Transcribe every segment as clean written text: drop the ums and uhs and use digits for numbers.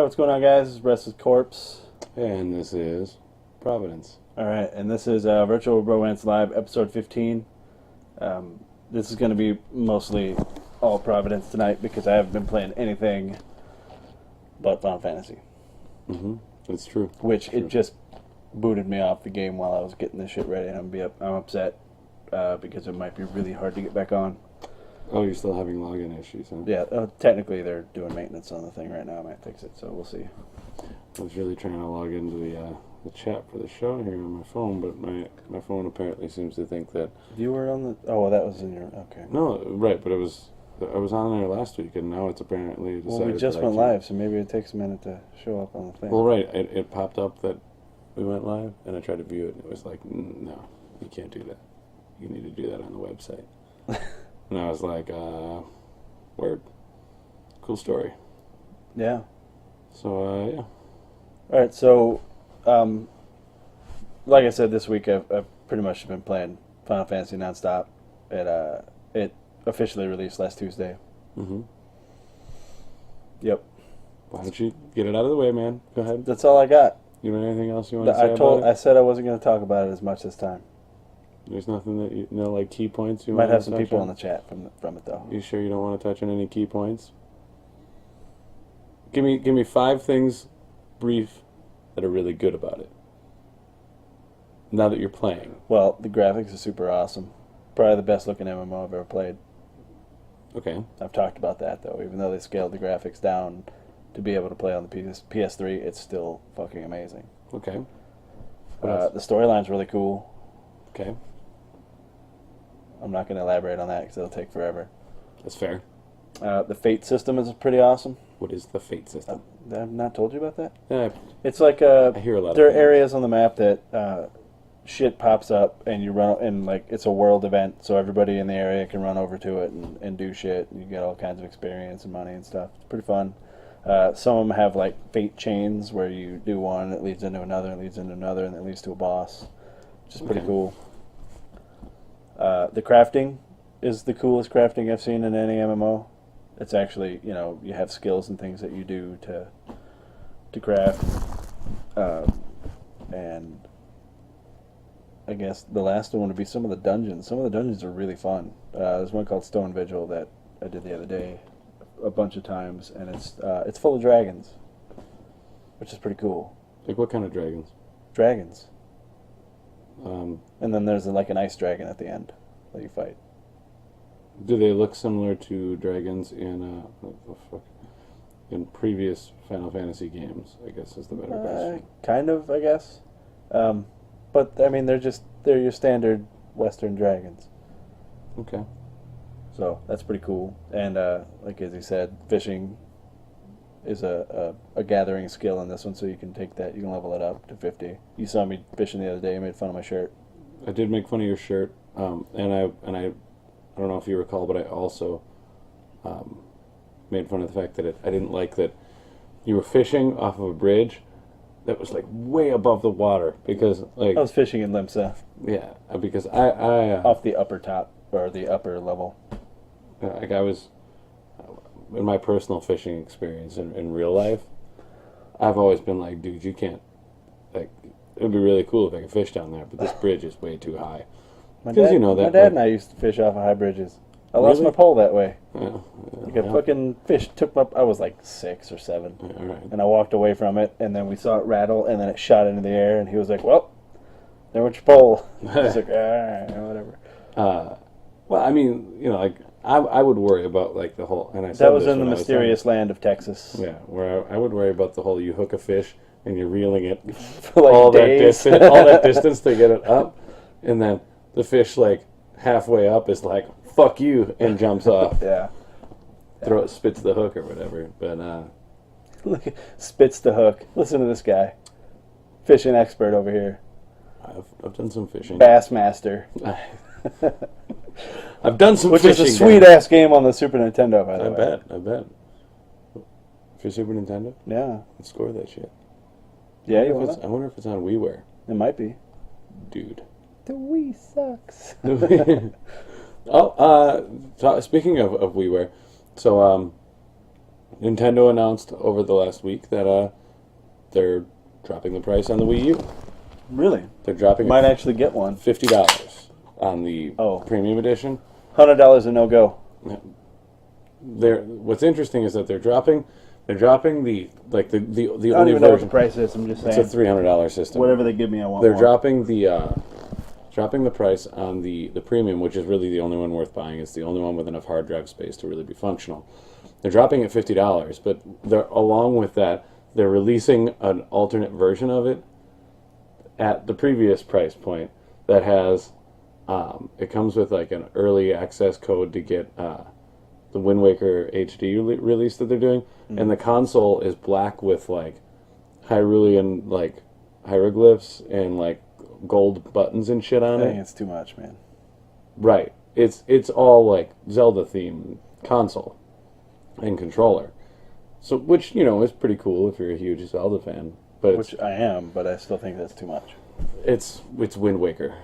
what's going on, guys? This is Restless Corpse. And this is Providence. All right, and this is VirtualBromance Live, episode 15. This is going to be mostly all Providence tonight because I haven't been playing anything but Final Fantasy. Mm-hmm. That's true. Which it just booted me off the game while I was getting this shit ready, and I'm upset because it might be really hard to get back on. Oh, you're still having login issues, huh? Yeah, technically they're doing maintenance on the thing right now. I might fix it, so we'll see. I was really trying to log into the chat for the show here on my phone, but my phone apparently seems to think that... You were on the... Oh, well, that was in your... Okay. No, right, but I was on there last week, and now it's apparently decided... Well, we just went live, so maybe it takes a minute to show up on the thing. Well, right, it popped up that we went live, and I tried to view it, and it was like, no, you can't do that. You need to do that on the website. And I was like, word. Cool story. Yeah. So, yeah. All right, so, like I said, this week I've pretty much been playing Final Fantasy nonstop. It officially released last Tuesday. Mm-hmm. Yep. Why don't you get it out of the way, man? Go ahead. That's all I got. You know anything else you want to say about it? I said I wasn't going to talk about it as much this time. There's nothing that you know, like key points you might want have to some touch people on? in the chat from it though. You sure you don't want to touch on any key points? Give me 5 things, brief, that are really good about it. Now that you're playing. Well, the graphics are super awesome. Probably the best looking MMO I've ever played. Okay. I've talked about that though. Even though they scaled the graphics down to be able to play on the PS3, it's still fucking amazing. Okay. The storyline's really cool. Okay. I'm not going to elaborate on that because it'll take forever. That's fair. The fate system is pretty awesome. What is the fate system? I've not told you about that? Yeah, It's like I hear a lot there are of things. areas on the map that shit pops up and you run, and like it's a world event, so everybody in the area can run over to it and do shit, and you get all kinds of experience and money and stuff. It's pretty fun. Some of them have like fate chains where you do one, it leads into another, and leads into another, and it leads to a boss, which is pretty cool. The crafting is the coolest crafting I've seen in any MMO. It's actually, you have skills and things that you do to craft. And I guess the last one would be some of the dungeons. Some of the dungeons are really fun. There's one called Stone Vigil that I did the other day a bunch of times, and it's full of dragons, which is pretty cool. Like what kind of dragons? Dragons. And then there's like an ice dragon at the end that you fight. Do they look similar to dragons in previous Final Fantasy games? I guess is the better question. Kind of, I guess. But I mean, they're your standard Western dragons. Okay. So that's pretty cool. And like as he said, fishing is a gathering skill in this one, so you can take that, you can level it up to 50. You saw me fishing the other day. You made fun of my shirt. I did make fun of your shirt, and I don't know if you recall, but I also made fun of the fact that I didn't like that you were fishing off of a bridge that was like way above the water, because like I was fishing in Limsa. Yeah, because I off the upper top or the upper level. Like I was in my personal fishing experience in real life, I've always been like, dude, you can't, like, it would be really cool if I could fish down there, but this bridge is way too high. Because you know that. My dad and I used to fish off of high bridges. I lost my pole that way. Yeah, like a fucking fish took my. I was like 6 or 7, and I walked away from it, and then we saw it rattle, and then it shot into the air, and he was like, "Well, there went your pole." I was like, whatever. Well, I mean, like I would worry about like the whole, and I said that was in the mysterious land of Texas. Yeah, where I would worry about the whole you hook a fish and you're reeling it for like all days. that distance to get it up, and then the fish like halfway up is like fuck you and jumps off. Yeah. Spits the hook or whatever. But look, spits the hook. Listen to this guy, fishing expert over here. I've done some fishing. Bassmaster. I've done some Which fishing. Which is a sweet-ass game on the Super Nintendo, by the way. I bet. For Super Nintendo? Yeah. Let's score that shit. Yeah, I wonder if it's on WiiWare. It might be. Dude. The Wii sucks. Speaking of WiiWare, so Nintendo announced over the last week that they're dropping the price on the Wii U. Really? They're dropping Might actually get one. $50 on the Oh. premium edition. $100 a no go. What's interesting is that they're dropping the I don't only even know what the version. price is. I'm just It's saying. a $300 system. Whatever they give me, I want They're more. dropping the price on the premium, which is really the only one worth buying. It's the only one with enough hard drive space to really be functional. They're dropping it $50, but along with that, they're releasing an alternate version of it at the previous price point that has it comes with like an early access code to get the Wind Waker HD release that they're doing, and the console is black with like Hyrulean like hieroglyphs and like gold buttons and shit on I it. think it's too much, man. Right. It's all like Zelda themed console and controller. So which, is pretty cool if you're a huge Zelda fan. But Which I am, but I still think that's too much. it's Wind Waker.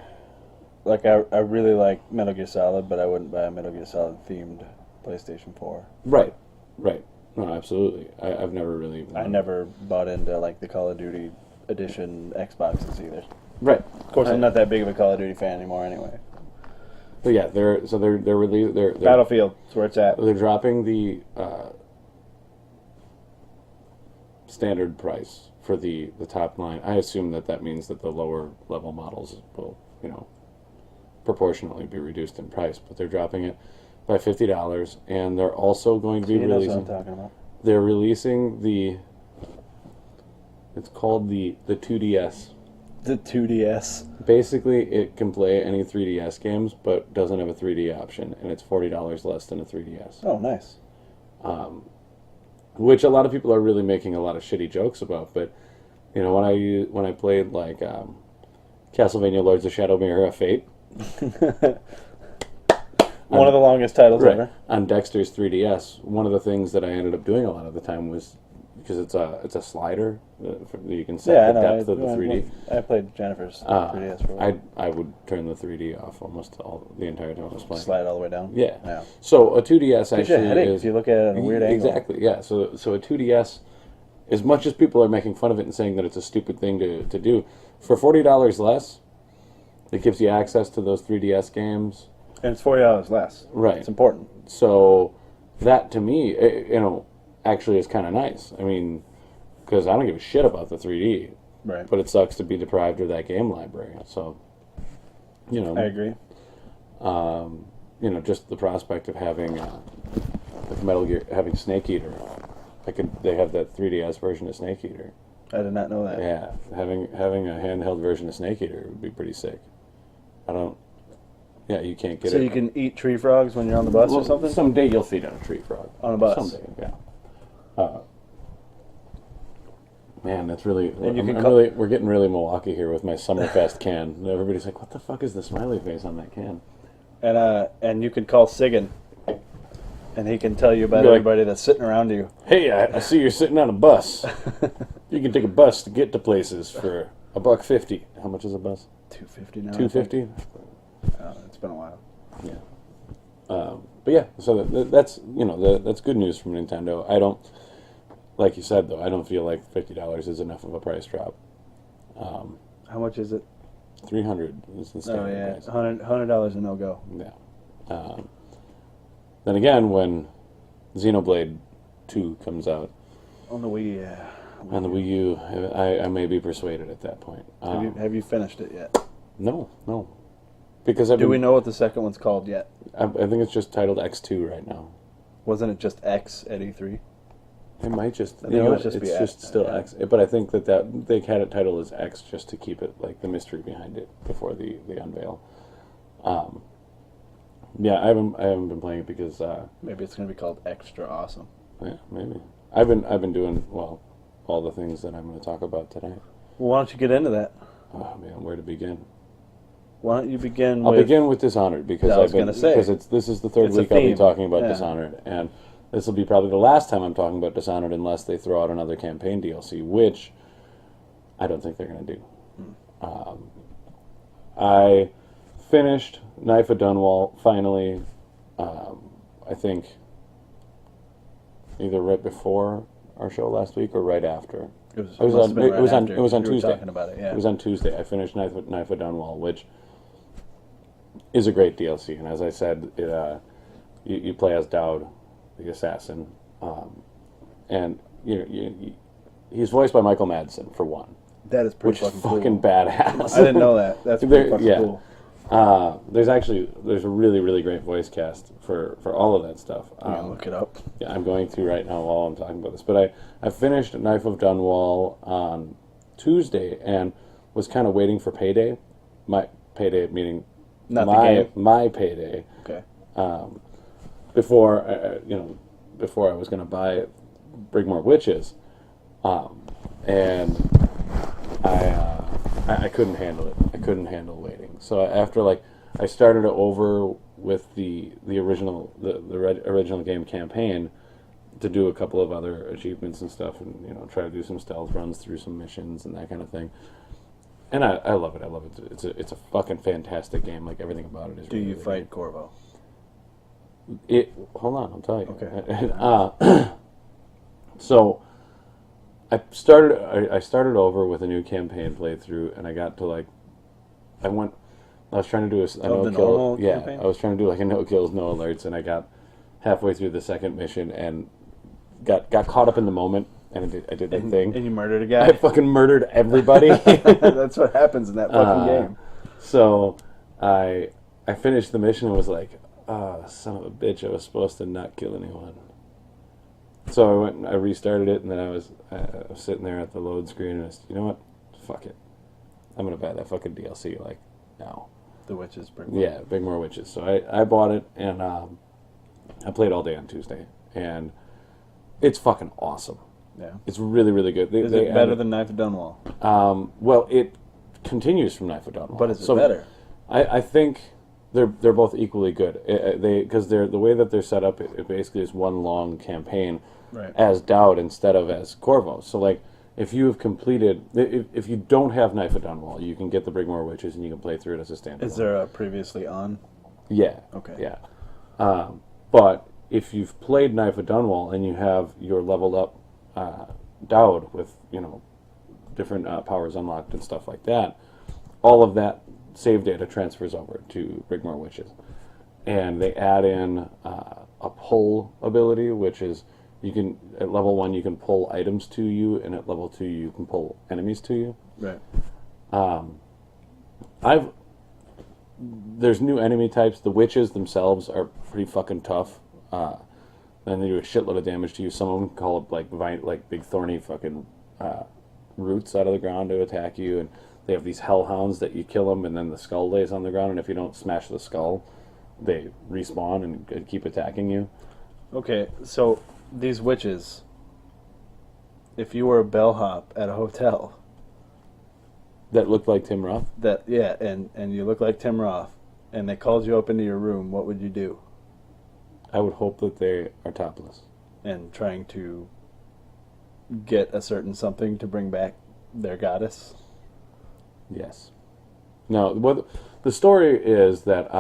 Like, I really like Metal Gear Solid, but I wouldn't buy a Metal Gear Solid themed PlayStation 4. Right. Right. No, absolutely. I've never really I never bought into, like, the Call of Duty edition Xboxes either. Right. Of course, I'm not that big of a Call of Duty fan anymore anyway. But yeah, they're Battlefield, that's where it's at. they're dropping the standard price for the top line. I assume that means that the lower level models will, proportionally be reduced in price, but they're dropping it by $50, and they're also going to be That's what releasing. I'm talking about. They're releasing it's called the 2DS. The 2DS. Basically, it can play any 3DS games, but doesn't have a 3D option, and it's $40 less than a 3DS. Oh, nice. Which a lot of people are really making a lot of shitty jokes about. But when I played like Castlevania: Lords of Shadow Mirror of Fate, One of the longest titles right, ever. on Dexter's 3DS, one of the things that I ended up doing a lot of the time was because it's a slider that you can set the depth of the 3D. I played Jennifer's 3DS for a while. I would turn the 3D off almost the entire time I was playing. Slide all the way down. Yeah. Yeah. So a 2DS Gives you a actually headache is if you look at it at a weird angle. exactly, yeah. So a 2DS, as much as people are making fun of it and saying that it's a stupid thing to do, for $40 less, it gives you access to those 3DS games. And it's $40 less. Right. It's important. So that to me, actually is kind of nice. I mean, because I don't give a shit about the 3D, Right. but it sucks to be deprived of that game library. So, I agree. Just the prospect of having like Metal Gear, having Snake Eater. They have that 3DS version of Snake Eater. I did not know that. Yeah, having a handheld version of Snake Eater would be pretty sick. Yeah, you can't get So it. you can eat tree frogs when you're on the bus or something? Someday you'll feed on a tree frog. On a bus. Someday, yeah. Man, that's really. And you can we're getting really Milwaukee here with my Summerfest can. And everybody's like, "What the fuck is the smiley face on that can?" And you can call Sigan, and he can tell you about Be like, everybody that's sitting around you. Hey, I see you're sitting on a bus. You can take a bus to get to places for $1.50. How much is a bus? $2.50 now. $2.50. It's been a while. Yeah. But yeah, so that's that's good news from Nintendo. I don't, like you said though, I don't feel like $50 is enough of a price drop. How much is it? $300 is the standard price. $100 a no go. Yeah. Then again, when Xenoblade 2 comes out On the Wii, yeah. on the Wii U, I may be persuaded at that point. Have you finished it yet? No. Because Do we know what the second one's called yet? I think it's just titled X2 right now. Wasn't it just X at E3? It might just, I think it might just it's be just X, still yeah. X. But I think that they had it titled as X just to keep it like the mystery behind it before the unveil. Yeah, I haven't been playing it because Maybe it's going to be called Extra Awesome. yeah, maybe I've been doing all the things that I'm going to talk about today. Well, why don't you get into that? Oh man, where to begin? Why don't you begin I'll with... begin with Dishonored because I was gonna say, because this is the third it's a week I'll be theme. talking about Yeah. Dishonored, and this will be probably the last time I'm talking about Dishonored unless they throw out another campaign DLC, which I don't think they're going to do. I finished Knife of Dunwall finally. I think either right before our show last week or right after. It was on Tuesday. Talking about it, yeah. It was on Tuesday. I finished Knife of Dunwall, which is a great DLC. And as I said, you play as Dowd, the assassin, and he's voiced by Michael Madsen for one. That is pretty which is fucking badass. I didn't know that. That's pretty fucking cool. There's a really, really great voice cast for all of that stuff. I'm gonna look it up. Yeah, I'm going to right now while I'm talking about this. But I finished Knife of Dunwall on Tuesday and was kind of waiting for payday. My payday meaning Not the game. my payday. Okay. Before I was going to buy Brigmore Witches, and I couldn't handle it. I couldn't handle waiting. So after I started it over with the original original game campaign to do a couple of other achievements and stuff, and try to do some stealth runs through some missions and that kind of thing. And I love it. I love it. It's a fucking fantastic game. Like everything about it is. Do really, you really fight Corvo? Hold on, I'll tell you. Okay. So I started over with a new campaign playthrough, and I got to I was trying to do a no kill. Yeah, campaign? I was trying to do a no kills, no alerts, and I got halfway through the second mission and got caught up in the moment, and I did that thing. And you murdered a I guy? fucking murdered everybody. That's what happens in that fucking game. So I finished the mission and was like, son of a bitch, I was supposed to not kill anyone. So I went and I restarted it, and then I was sitting there at the load screen, and I said, you know what? Fuck it. I'm going to buy that fucking DLC, now. The Witches. Yeah, Big More Witches. So I bought it, and I played all day on Tuesday, and it's fucking awesome. Yeah. It's really, really good. Is it better than Knife of Dunwall? Well, it continues from Knife of Dunwall. But is it better? I think they're both equally good. Because the way that they're set up, it basically is one long campaign as Dowd instead of as Corvo. So if you have completed, if you don't have Knife of Dunwall, you can get the Brigmore Witches and you can play through it as a standalone. Is there a previously on? Yeah. Okay. Yeah. But if you've played Knife of Dunwall and you have your leveled up Dowd with different powers unlocked and stuff like that, all of that save data transfers over to Brigmore Witches, and they add in a pull ability, which is you can at level 1 you can pull items to you, and at level 2 you can pull enemies to you. Right. There's new enemy types. The witches themselves are pretty fucking tough. And they do a shitload of damage to you. Some of them call up big thorny fucking roots out of the ground to attack you, and they have these hellhounds that you kill them, and then the skull lays on the ground, and if you don't smash the skull, they respawn and keep attacking you. Okay, so these witches, if you were a bellhop at a hotel that looked like Tim Roth, and you look like Tim Roth, and they called you up into your room, what would you do? I would hope that they are topless. And trying to get a certain something to bring back their goddess? Yes. No, what the story is that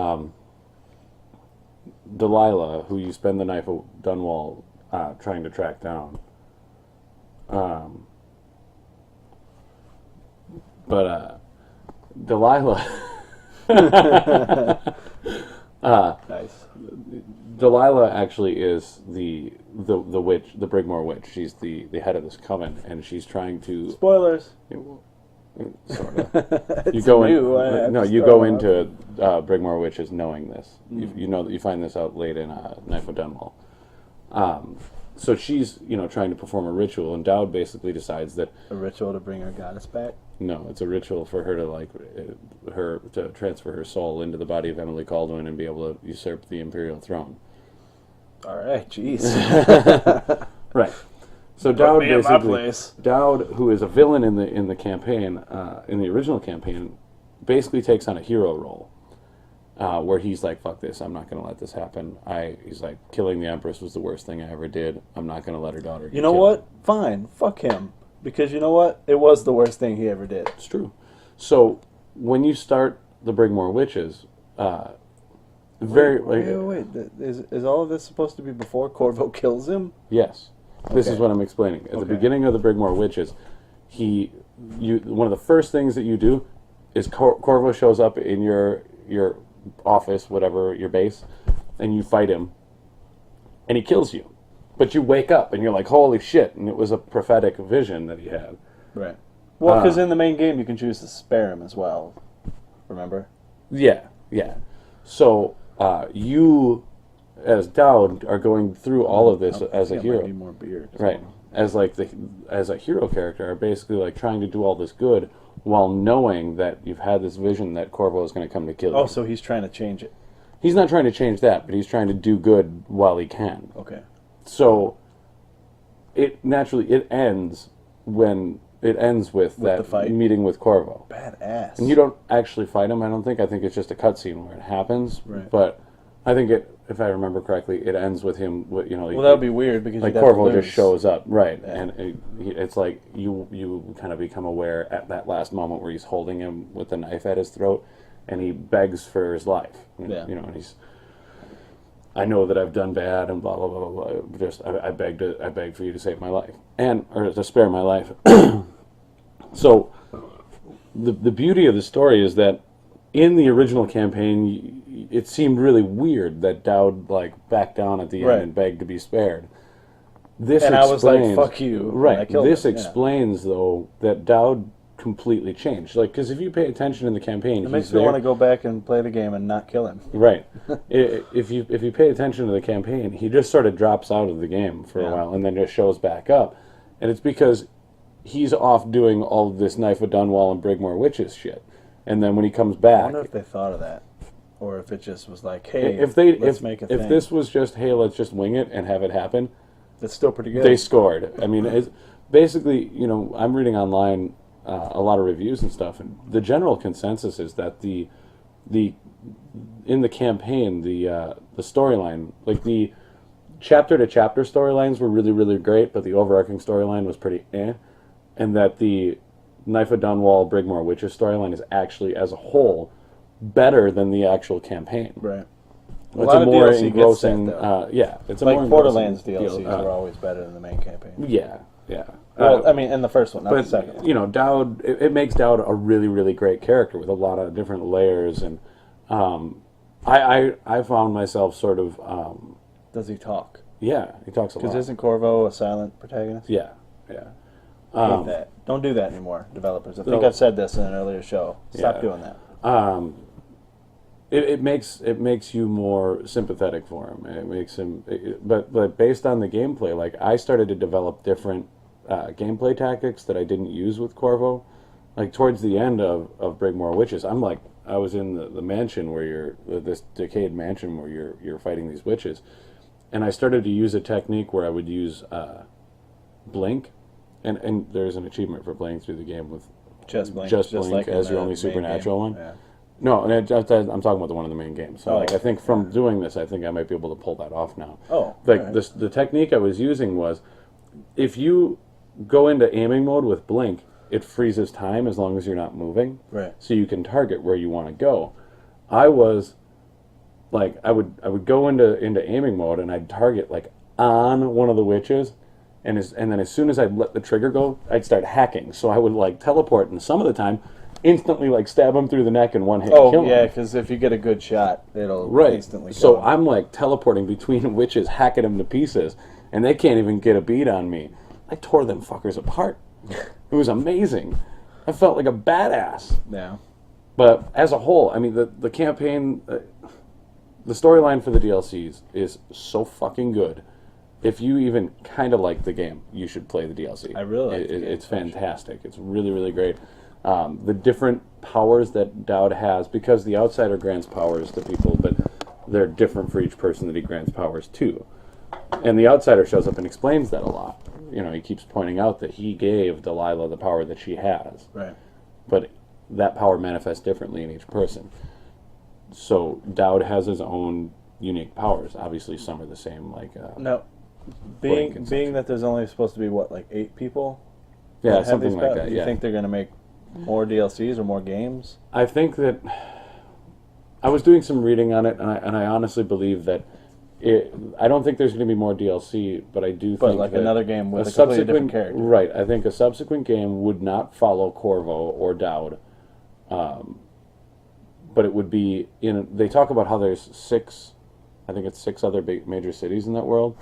Delilah, who you spend the Knife of Dunwall trying to track down, Delilah... Nice. Delilah actually is the witch, the Brigmore Witch. She's the head of this coven, and she's trying to... Spoilers. Sort of. You go into Brigmore Witches knowing this. You know that you find this out late in Knife of Dunwall. So she's trying to perform a ritual, and Dowd basically decides that a ritual to bring her goddess back. No, it's a ritual for her to transfer her soul into the body of Emily Caldwin and be able to usurp the imperial throne. All right, jeez. Right. So Dowd basically, Dowd, who is a villain in the campaign, in the original campaign, basically takes on a hero role, where he's like, "Fuck this! I'm not going to let this happen." He's like, killing the Empress was the worst thing I ever did. I'm not going to let her daughter get killed. What? Fine, fuck him, because you know what? It was the worst thing he ever did. It's true. So when you start the Brigmore Witches, Very Wait. Is all of this supposed to be before Corvo kills him? Yes. This is Okay. what I'm explaining. At the Okay. beginning of the Brigmore Witches, one of the first things that you do is Corvo shows up in your office, whatever, your base, and you fight him, and he kills you. But you wake up, and you're like, holy shit, and it was a prophetic vision that he had. Right. Well, because in the main game you can choose to spare him as well. Remember? Yeah. So, you, as Dowd, are going through all of this as a hero. Need more beer. Right. As a hero character, are basically like trying to do all this good while knowing that you've had this vision that Corvo is going to come to kill you. Oh, so he's trying to change it. He's not trying to change that, but he's trying to do good while he can. Okay. So it ends with that the fight? meeting with Corvo. Badass. And you don't actually fight him, I don't think. I think it's just a cutscene where it happens. Right. But I think if I remember correctly, it ends with him. Well, that would be weird because like you'd have to Corvo lose. just shows up, right? Yeah. And it's like you kind of become aware at that last moment where he's holding him with the knife at his throat, and he begs for his life. Yeah. And he's, I know that I've done bad and blah blah blah blah blah. Just I beg for you to save my life or to spare my life. So the beauty of the story is that in the original campaign, it seemed really weird that Dowd backed down at the end and begged to be spared. I was like, "Fuck you!" Right. This him. explains though that Dowd completely changed. Because if you pay attention in the campaign, It makes me want to go back and play the game and not kill him. Right. If you pay attention to the campaign, he just sort of drops out of the game for a while and then just shows back up, and it's because he's off doing all of this Knife of Dunwall and Brigmore Witches shit. And then when he comes I back, wonder if they thought of that, or if it just was like, "Hey, if make a thing." if this was just, hey, let's just wing it and have it happen, that's still pretty good. they scored. I mean, it's basically, I'm reading online a lot of reviews and stuff, and the general consensus is that the in the campaign, the storyline, like the chapter to chapter storylines were really, really great, but the overarching storyline was pretty and that the Knife of Dunwall, Brigmore Witches storyline is actually, as a whole, better than the actual campaign. Right. It's a more DLC engrossing, gets that, it's a like more Borderlands engrossing DLCs are always better than the main campaign. Yeah. Well, I mean, in the first one, not the But second one. Dowd, it makes Dowd a really, really great character with a lot of different layers, and I found myself sort of Does he talk? yeah, he talks a lot. Because isn't Corvo a silent protagonist? Yeah. Hate that. Don't do that anymore, developers. I think I've said this in an earlier show. Stop doing that. It makes you more sympathetic for him. It makes him, but based on the gameplay, like I started to develop different gameplay tactics that I didn't use with Corvo. Like towards the end of Brigmore Witches, I was in the mansion where this decayed mansion where you're fighting these witches, and I started to use a technique where I would use blink, and there's an achievement for playing through the game with Just blink. just blink like as in your the only main supernatural game. one. Yeah. No, and I'm talking about the one in the main game. So Oh, I think from doing this, I think I might be able to pull that off now. Oh, like alright. the technique I was using was, if you go into aiming mode with blink, it freezes time as long as you're not moving. Right. So you can target where you want to go. I was like, I would go into aiming mode and I'd target like on one of the witches, and then as soon as I'd let the trigger go, I'd start hacking. So I would like teleport, and some of the time, instantly like stab them through the neck in one hit. Oh, kill yeah, them. because if you get a good shot, it'll Right. instantly kill So them. I'm like teleporting between witches, hacking them to pieces, and they can't even get a beat on me. I tore them fuckers apart. It was amazing. I felt like a badass. Yeah. But as a whole, I mean, the campaign, the storyline for the DLCs is so fucking good. If you even kind of like the game, you should play the DLC. I really like the game, It's fantastic. It's really, really great. The different powers that Dowd has, because the Outsider grants powers to people, but they're different for each person that he grants powers to. And the Outsider shows up and explains that a lot. He keeps pointing out that he gave Delilah the power that she has. Right. But that power manifests differently in each person. So Dowd has his own unique powers. Obviously, some are the same, like... No. Blank Being that there's only supposed to be, what, like 8 people? yeah, that have something these like powers? that, Do you yeah. think they're going to make more DLCs or more games? I think that I was doing some reading on it, and I honestly believe that I don't think there's going to be more DLC, but I do think like that another game with a completely different character. Right. I think a subsequent game would not follow Corvo or Dowd. But it would be they talk about how there's 6, I think it's 6 other big major cities in that world.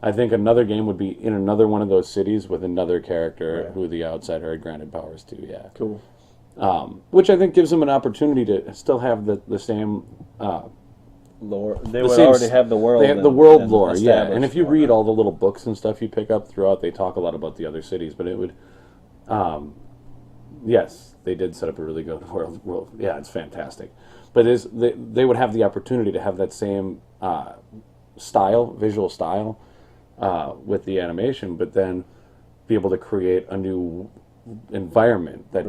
I think another game would be in another one of those cities with another character who the outsider had granted powers to. Yeah. Cool. Which I think gives them an opportunity to still have the same lore. They would already have the world. They have the world lore, yeah. And if you more. read all the little books and stuff you pick up throughout, they talk a lot about the other cities. But it would, yes, they did set up a really good world. Yeah, it's fantastic. But they would have the opportunity to have that same visual style, with the animation, but then be able to create a new environment that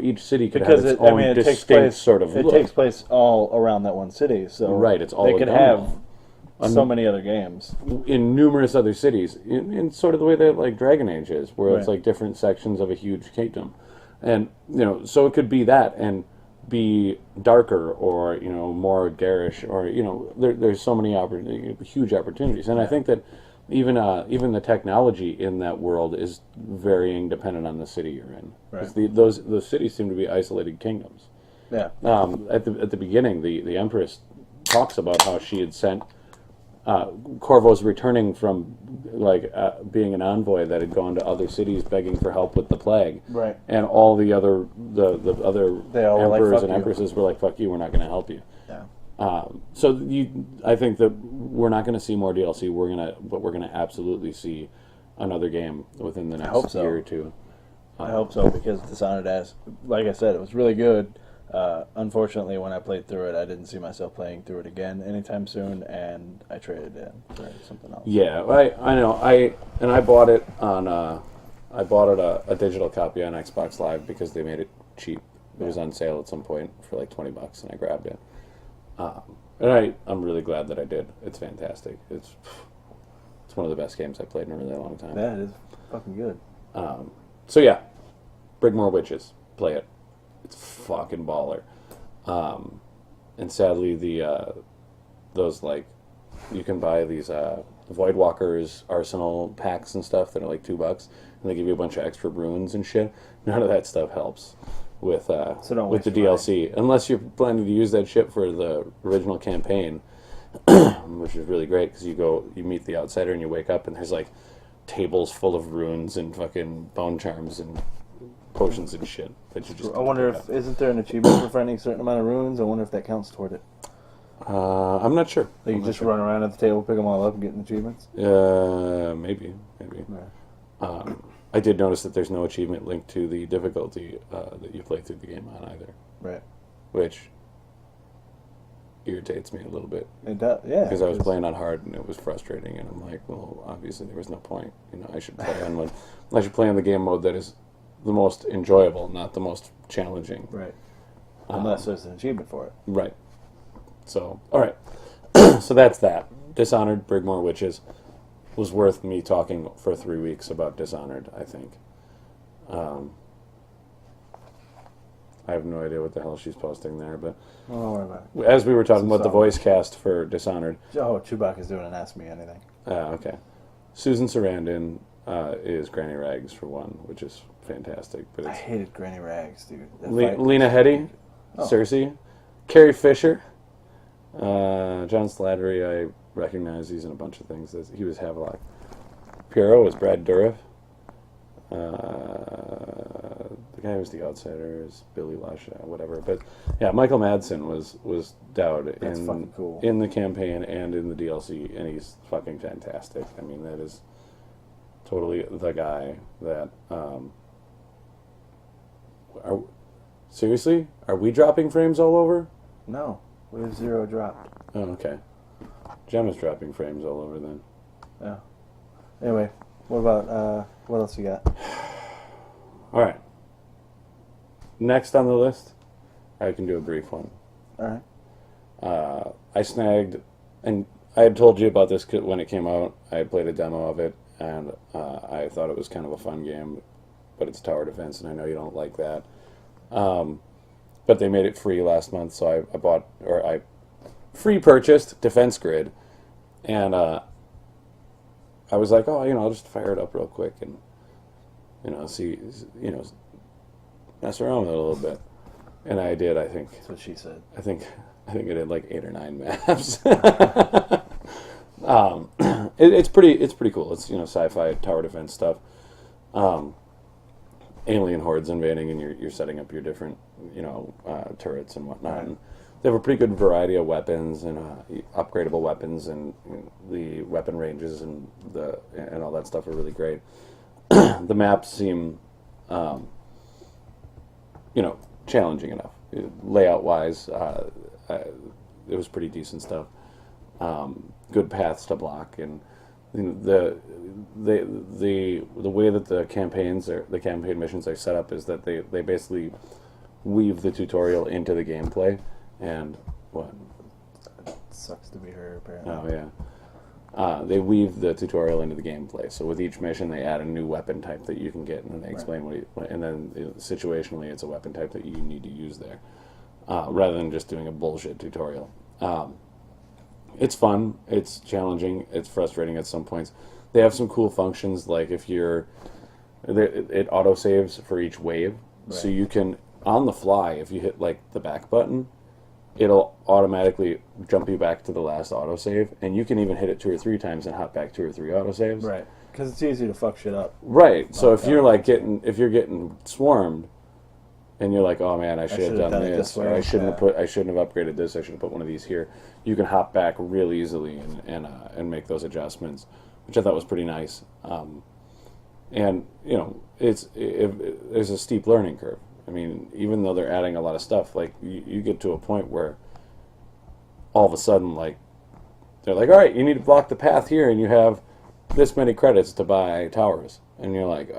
each city could have its own distinct sort of look. It takes place all around that one city, so it's all they could have so many other games in numerous other cities, in sort of the way that like Dragon Age is, where it's like different sections of a huge kingdom, and so it could be that and be darker or more garish or there's so many huge opportunities, and I think that even the technology in that world is varying dependent on the city you're in. Right. Those cities seem to be isolated kingdoms. Yeah. At the beginning, the Empress talks about how she had sent Corvo's returning from being an envoy that had gone to other cities begging for help with the plague. Right. And all the other emperors and empresses were like, "Fuck you, we're not going to help you." Yeah. I think that we're not going to see more DLC. But we're gonna absolutely see another game within the next year or two. I hope so, because Dishonored, like I said, it was really good. Unfortunately, when I played through it, I didn't see myself playing through it again anytime soon, and I traded it in for something else. Yeah, I know. I bought it on a digital copy on Xbox Live because they made it cheap. It was on sale at some point for like $20, and I grabbed it. And I'm really glad that I did. It's fantastic. It's one of the best games I've played in a really long time. Yeah, it is fucking good. So yeah, Brigmore Witches, play it. It's fucking baller. And sadly, those you can buy these Voidwalkers Arsenal packs and stuff that are like $2, and they give you a bunch of extra runes and shit. None of that stuff helps with the DLC, unless you're planning to use that shit for the original campaign, which is really great because you meet the outsider and you wake up and there's like tables full of runes and fucking bone charms and potions and shit that you just. I wonder if isn't there an achievement for finding a certain amount of runes? I wonder if that counts toward it. I'm not sure. Like you just run around at the table, pick them all up, and get achievements. Maybe. Yeah. I did notice that there's no achievement linked to the difficulty that you play through the game on either. Right. Which irritates me a little bit. It does, yeah. Because I was playing on hard and it was frustrating, and I'm like, well, obviously there was no point. I should play on the game mode that is the most enjoyable, not the most challenging. Right. Unless there's an achievement for it. Right. So, all right. So that's that. Dishonored, Brigmore Witches. Was worth me talking for 3 weeks about Dishonored, I think. I have no idea what the hell she's posting there, but don't worry about it. As we were talking about the voice cast for Dishonored. Oh, Chewbacca's doing an Ask Me Anything. Okay. Susan Sarandon is Granny Rags for one, which is fantastic. But I hated Granny Rags, dude. Lena Headey, Cersei, Carrie Fisher, John Slattery. I recognize he's in a bunch of things. He was Havelock. Piero was Brad Dourif. The guy who was the outsider is Billy Lush, whatever. But yeah, Michael Madsen was Dowd in the campaign and in the DLC, and he's fucking fantastic. I mean, that is totally the guy that. Seriously? Are we dropping frames all over? No, we have 0 dropped. Oh, okay. Gemma's dropping frames all over then. Yeah. Anyway, what about, what else you got? All right. Next on the list, I can do a brief one. All right. I snagged, and I had told you about this when it came out. I had played a demo of it, and I thought it was kind of a fun game, but it's tower defense, and I know you don't like that. But they made it free last month, so I free purchased Defense Grid, and I was like, oh, I'll just fire it up real quick and see, mess around with it a little bit, and I did. I think That's what she said. I think I did like 8 or 9 maps. It's pretty cool. It's sci-fi tower defense stuff. Alien hordes invading, and you're setting up your different turrets and whatnot. Right. And they have a pretty good variety of weapons and upgradable weapons, and the weapon ranges and all that stuff are really great. The maps seem challenging enough. Layout wise, it was pretty decent stuff. Good paths to block, and the way that the campaign missions are set up is that they basically weave the tutorial into the gameplay. And what? It sucks to be her, apparently. Oh yeah. They weave the tutorial into the gameplay. So with each mission, they add a new weapon type that you can get, and then they explain and then situationally, it's a weapon type that you need to use there, rather than just doing a bullshit tutorial. It's fun. It's challenging. It's frustrating at some points. They have some cool functions, like it auto saves for each wave, so you can on the fly, if you hit like the back button, it'll automatically jump you back to the last autosave, and you can even hit it 2 or 3 times and hop back 2 or 3 autosaves. Right, because it's easy to fuck shit up. Right. So if you're getting swarmed, and you're like, oh man, I should have done this, or I shouldn't have upgraded this. I should have put one of these here. You can hop back real easily and make those adjustments, which I thought was pretty nice. And there's a steep learning curve. I mean, even though they're adding a lot of stuff, like you get to a point where all of a sudden, like they're like, all right, you need to block the path here, and you have this many credits to buy towers, and you're like,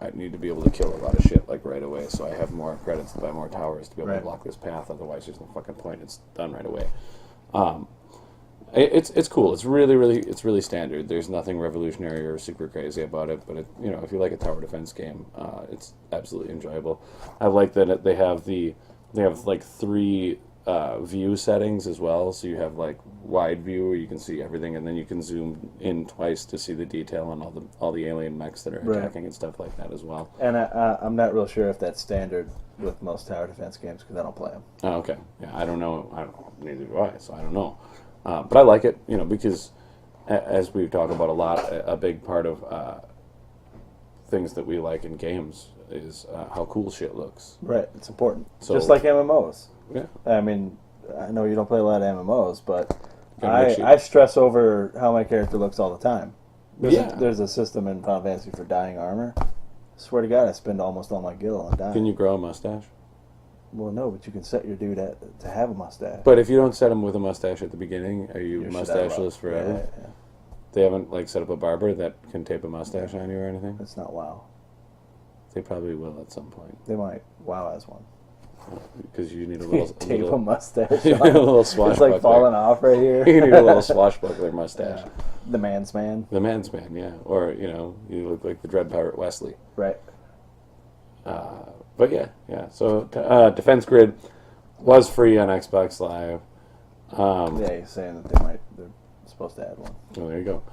I need to be able to kill a lot of shit like right away, so I have more credits to buy more towers to be able to block this path. Otherwise, there's no fucking point. It's done right away. It's cool. It's really standard. There's nothing revolutionary or super crazy about it. But if you like a tower defense game, it's absolutely enjoyable. I like that they have like 3 view settings as well. So you have like wide view where you can see everything, and then you can zoom in twice to see the detail on all the alien mechs that are attacking and stuff like that as well. And I'm not real sure if that's standard with most tower defense games because I don't play them. Oh, okay. Yeah, I don't know. Neither do I. So I don't know. But I like it, because as we've talked about a lot, a big part of things that we like in games is how cool shit looks. Right, it's important. So, just like MMOs. Yeah. I mean, I know you don't play a lot of MMOs, but I stress over how my character looks all the time. There's a system in Final Fantasy for dyeing armor. I swear to God, I spend almost all my gil on dyeing. Can you grow a mustache? Well, no, but you can set your dude to have a mustache. But if you don't set him with a mustache at the beginning, are you mustacheless forever? Yeah. They haven't set up a barber that can tape a mustache on you or anything? It's not WoW. They probably will at some point. They might. WoW has one. Because you need a little... tape a mustache You need a little swashbuckler. It's like falling off right here. You need a little swashbuckler mustache. Yeah. The man's man. The man's man, yeah. Or, you look like the Dread Pirate Wesley. Right. But yeah. So Defense Grid was free on Xbox Live. Yeah, he's saying that they're supposed to add one. Well, there you go.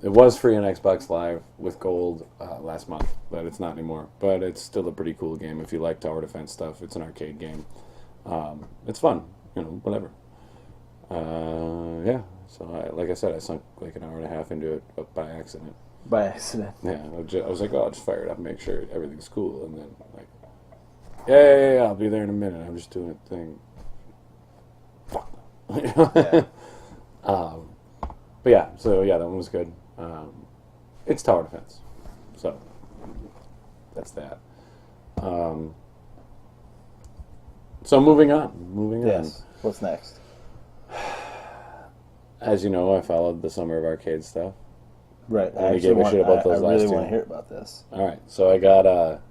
It was free on Xbox Live with gold last month, but it's not anymore. But it's still a pretty cool game if you like tower defense stuff. It's an arcade game. It's fun, whatever. Yeah. So like I said, I sunk like an hour and a half into it by accident. By accident. Yeah, I was like, I'll just fire it up and make sure everything's cool, and then like, yeah, I'll be there in a minute. I'm just doing a thing. Fuck. Yeah. But yeah, so yeah, that one was good. It's tower defense, so that's that. So moving on. Yes. What's next? As you know, I followed the Summer of Arcade stuff. Right. I gave a shit about those last really two. want to hear about this. All right, so I got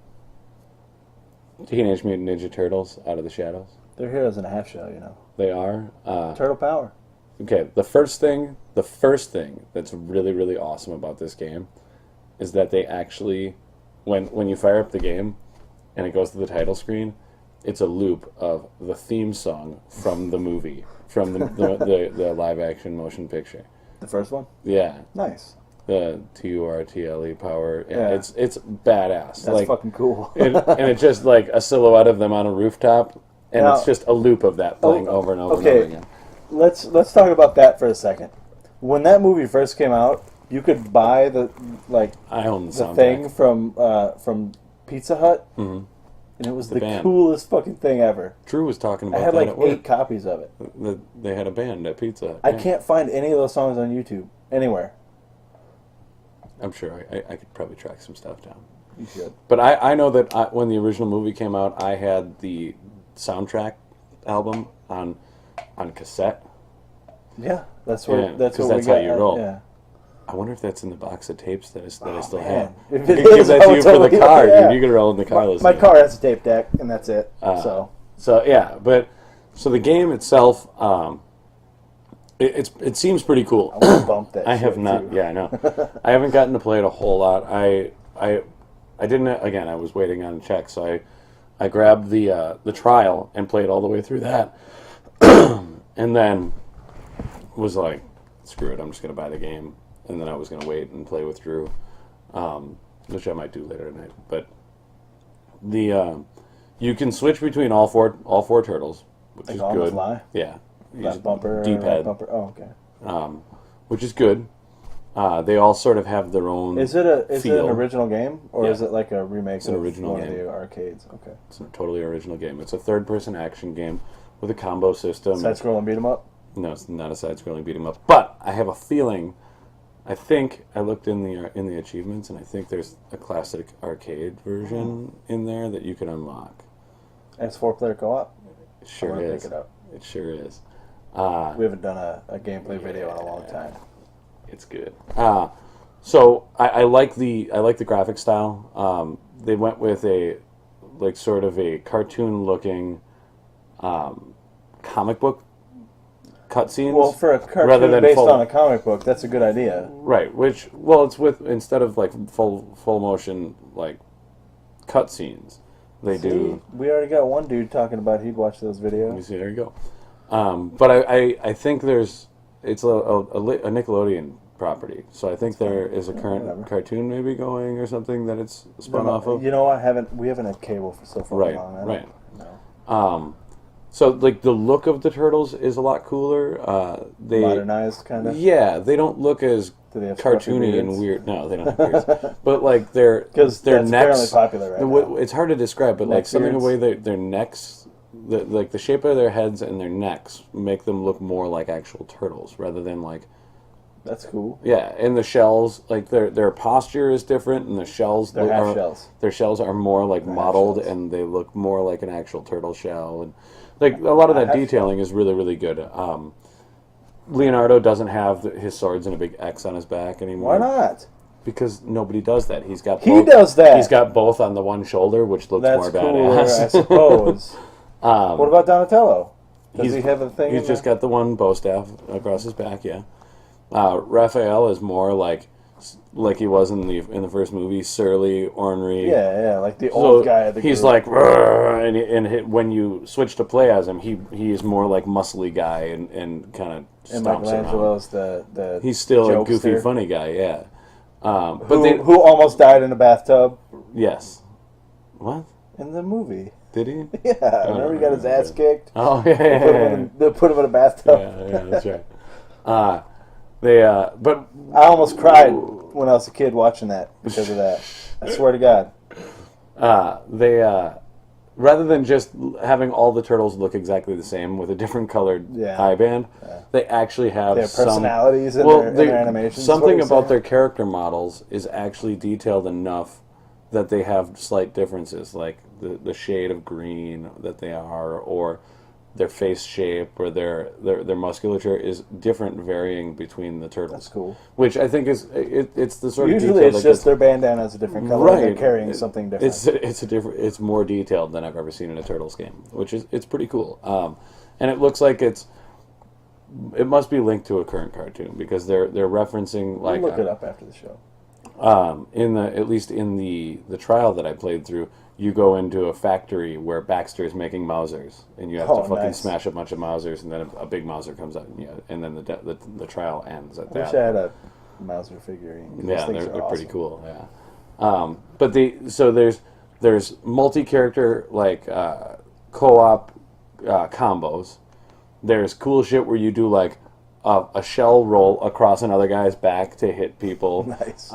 Teenage Mutant Ninja Turtles Out of the Shadows. They're heroes in a half shell, They are. Turtle power. Okay, the first thing that's really, really awesome about this game is that they actually, when you fire up the game and it goes to the title screen, it's a loop of the theme song from the movie, from the live action motion picture. The first one? Yeah. Nice. The TURTLE power. Yeah. It's badass. That's fucking cool. and it's just like a silhouette of them on a rooftop, and Now, it's just a loop of that playing over and over and over again. Let's talk about that for a second. When that movie first came out, you could buy I own the soundtrack. thing from Pizza Hut, and it was the band. coolest fucking thing ever. Drew was talking I about had that like at work. 8 copies of it. They had a band at Pizza Hut. I Yeah. can't find any of those songs on YouTube anywhere. I'm sure I could probably track some stuff down. You should. But I know that when the original movie came out, I had the soundtrack album on cassette. Yeah, that's what Yeah, that's 'cause what that's we how got. you roll. Yeah. I wonder if that's in the box of tapes that I still man. have. If I it could give is, that I to would you for the totally- car, yeah. dude. You could roll in the car listening. My car has a tape deck, and that's it. So yeah, but so the game itself, it seems pretty cool. I want to bump that. I have shit, not. too. Yeah, I know. I haven't gotten to play it a whole lot. I didn't. Again, I was waiting on a check, so I grabbed the trial and played all the way through that, and then was like, screw it, I'm just gonna buy the game, and then I was gonna wait and play with Drew, which I might do later tonight. But you can switch between all four turtles, which Like is on good. the fly? Yeah, Left bumper, D-pad. right bumper. Oh, okay. Which is good. They all sort of have their own. Is it an feel. original game, or Yeah. is it like a remake an of original one game. of the arcades? Okay. It's a totally original game. It's a third-person action game with a combo system. Side scrolling beat 'em up. No, it's not a side-scrolling beat 'em up. But I have a feeling. I think I looked in the achievements, and I think there's a classic arcade version in there that you can unlock. And it's 4-player co-op. It sure I'm gonna is. pick it up. It sure is. We haven't done a gameplay video in a long time. It's good. So I like the graphic style. They went with a sort of a cartoon looking comic book cutscenes. Well, for a rather cartoon than based full, on a comic book, that's a good idea. right? Which it's with instead of like full motion like cutscenes, they do. We already got one dude talking about he'd watch those Let me videos. see. There you go. But I think it's a Nickelodeon property, so I think there is a current whatever. cartoon maybe going or something that it's spun off of. You know, we haven't had cable for so far Right, long. I don't right. know. So like the look of the turtles is a lot cooler. They Modernized, kind of. yeah, they don't look as Do they have scruffy cartoony and beards? weird. No, they don't have beards. But like their Because their that's necks. apparently popular right now. It's hard to describe, but like Neck something beards? the way their necks, the shape of their heads and their necks make them look more like actual turtles rather than like. That's cool. Yeah, and the shells, like their posture is different, and the shells They're half shells. Their shells are more like They're half modeled, shells. and they look more like an actual turtle shell, and like a lot of that half detailing is really really good. Leonardo doesn't have his swords and a big X on his back anymore. Why not? Because nobody does that. He's got He both, does that. He's got both on the one shoulder, which looks That's more cooler, badass. I suppose. What about Donatello? Does he have a thing? He's just got the one bow staff across his back. Yeah. Raphael is more like he was in the first movie, surly, ornery. Yeah, like the old guy of the he's group. like, "Rrr," when you switch to play as him, he is more like muscly guy and kind of And stomps around. Michelangelo's the He's still a goofy, jokester funny guy. Yeah. But who almost died in a bathtub yes. What? in the movie. Did he? Yeah, remember he got his ass kicked? Oh yeah. They put him in a bathtub. Yeah, that's right. But I almost cried when I was a kid watching that because of that. I swear to God. rather than just having all the turtles look exactly the same with a different colored eye band, they actually have They have some personalities in their animations. Something about their character models is actually detailed enough that they have slight differences, like the shade of green that they are, or their face shape, or their musculature is different, varying between the turtles. That's cool. Which I think is it's the sort of Usually detail it's that just gets- their bandana is a different color. Right. They're carrying something different. It's more detailed than I've ever seen in a Turtles game, which is it's pretty cool. And it looks like it must be linked to a current cartoon because they're referencing like We'll look it up after the show. At least in the trial that I played through, you go into a factory where Baxter is making Mausers, and you have to fucking smash a bunch of Mausers, and then a big Mauser comes out, and then the trial ends at that. I wish I had a Mauser figurine. Yeah, they're awesome. Pretty cool. Yeah, but there's multi-character like co-op combos. There's cool shit where you do like a shell roll across another guy's back to hit people. Nice.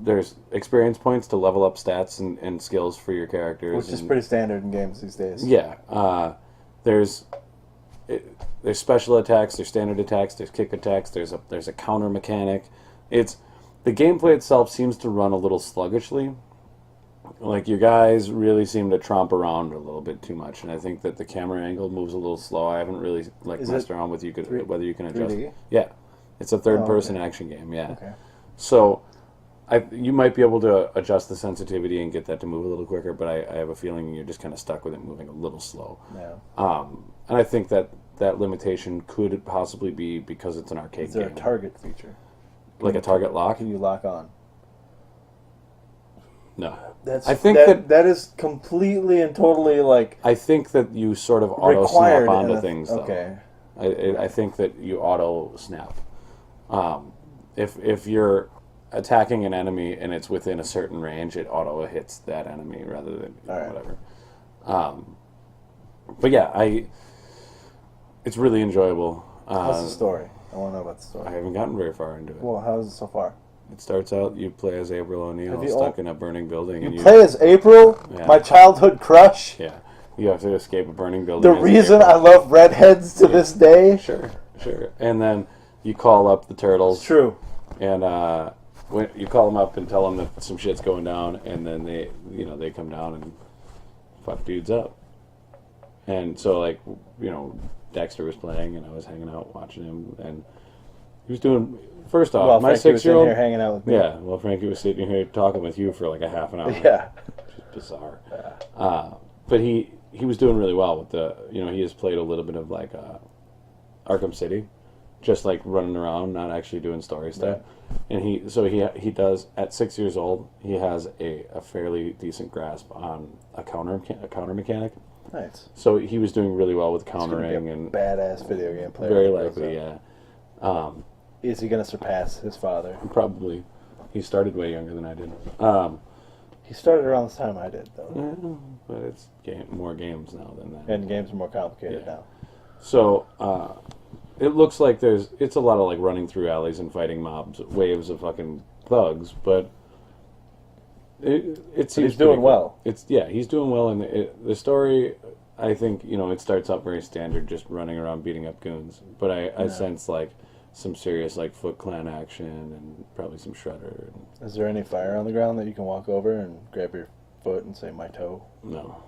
There's experience points to level up stats and skills for your characters, which is pretty standard in games these days. Yeah. There's special attacks, there's standard attacks, there's kick attacks, there's a counter mechanic. The gameplay itself seems to run a little sluggishly. Like, your guys really seem to tromp around a little bit too much, and I think that the camera angle moves a little slow. I haven't really messed around with whether you can adjust. 3D? Yeah, it's a third-person action game. Yeah, okay. So you might be able to adjust the sensitivity and get that to move a little quicker, but I have a feeling you're just kind of stuck with it moving a little slow. Yeah. And I think that limitation could possibly be because it's an arcade game. Is there a target feature? Like a target lock? Can you lock on? No. I think that is completely and totally like... I think that you sort of auto-snap onto things, though. Okay. I think that you auto-snap. If you're attacking an enemy and it's within a certain range, it auto-hits that enemy rather than whatever. But yeah, it's really enjoyable. How's the story? I want to know about the story. I haven't gotten very far into it. Well, how's it so far? It starts out, you play as April O'Neil stuck in a burning building. You play as April? Yeah. My childhood crush? Yeah. You have to escape a burning building. The reason I love redheads to this day? Sure. And then you call up the turtles. It's true. And when you call them up and tell them that some shit's going down, and then they come down and fuck dudes up. And so, like, Dexter was playing, and I was hanging out watching him, and he was doing... First off, my 6-year-old here hanging out with me. Yeah, well, Frankie was sitting here talking with you for like a half an hour. Yeah, which is bizarre. Yeah. But he was doing really well with he has played a little bit of like Arkham City, just like running around, not actually doing story stuff. Yeah. And he does at 6 years old. He has a fairly decent grasp on a counter mechanic. Nice. So he was doing really well with countering and badass video game player. Very likely, yeah. Is he going to surpass his father? Probably. He started way younger than I did. He started around the time I did, though. Yeah, but it's more games now than that. And games are more complicated now. So, it looks like it's a lot of like running through alleys and fighting mobs, waves of fucking thugs, but it seems he's doing well. He's doing well, and the story, I think, it starts out very standard, just running around beating up goons, but I sense like some serious like Foot Clan action and probably some Shredder. Is there any fire on the ground that you can walk over and grab your foot and say my toe? No,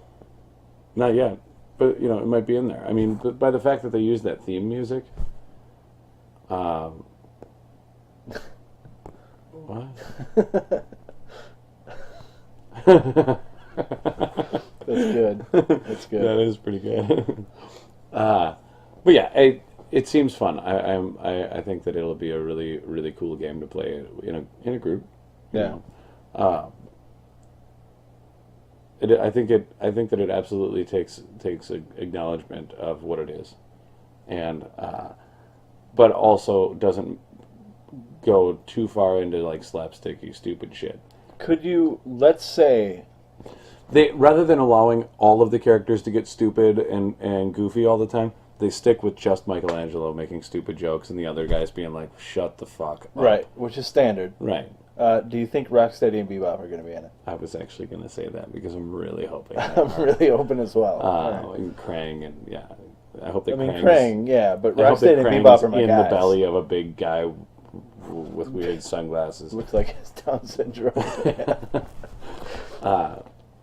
not yet. But it might be in there. I mean, but by the fact that they use that theme music. What? That's good. That's good. That is pretty good. But yeah, it seems fun. I think that it'll be a really, really cool game to play in a group. Yeah. I think that it absolutely takes acknowledgement of what it is, and but also doesn't go too far into like slapsticky stupid shit. Could you, let's say, they rather than allowing all of the characters to get stupid and goofy all the time, they stick with just Michelangelo making stupid jokes and the other guys being like, shut the fuck up. Right, which is standard. Right. Do you think Rocksteady and Bebop are going to be in it? I was actually going to say that because I'm really hoping. I'm really hoping as well. Right. And Krang and yeah, I hope that. Krang, yeah, but Rocksteady and Bebop are my in guys. The belly of a big guy with weird sunglasses. Looks like his Down syndrome.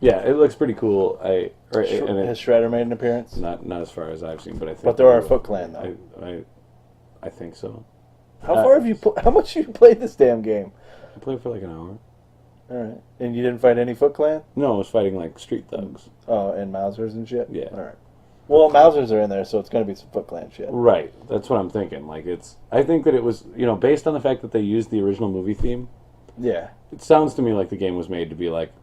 Yeah, it looks pretty cool. Has Shredder made an appearance? Not as far as I've seen, but I think. But there are a Foot Clan though. I think so. How far have you? How much have you played this damn game? I played for like an hour. All right, and you didn't fight any Foot Clan? No, I was fighting like street thugs. Oh, and Mausers and shit. Yeah. All right. Well, Mausers are in there, so it's going to be some Foot Clan shit. Right. That's what I'm thinking. Like, I think that it was, based on the fact that they used the original movie theme, Yeah. it sounds to me like the game was made to be like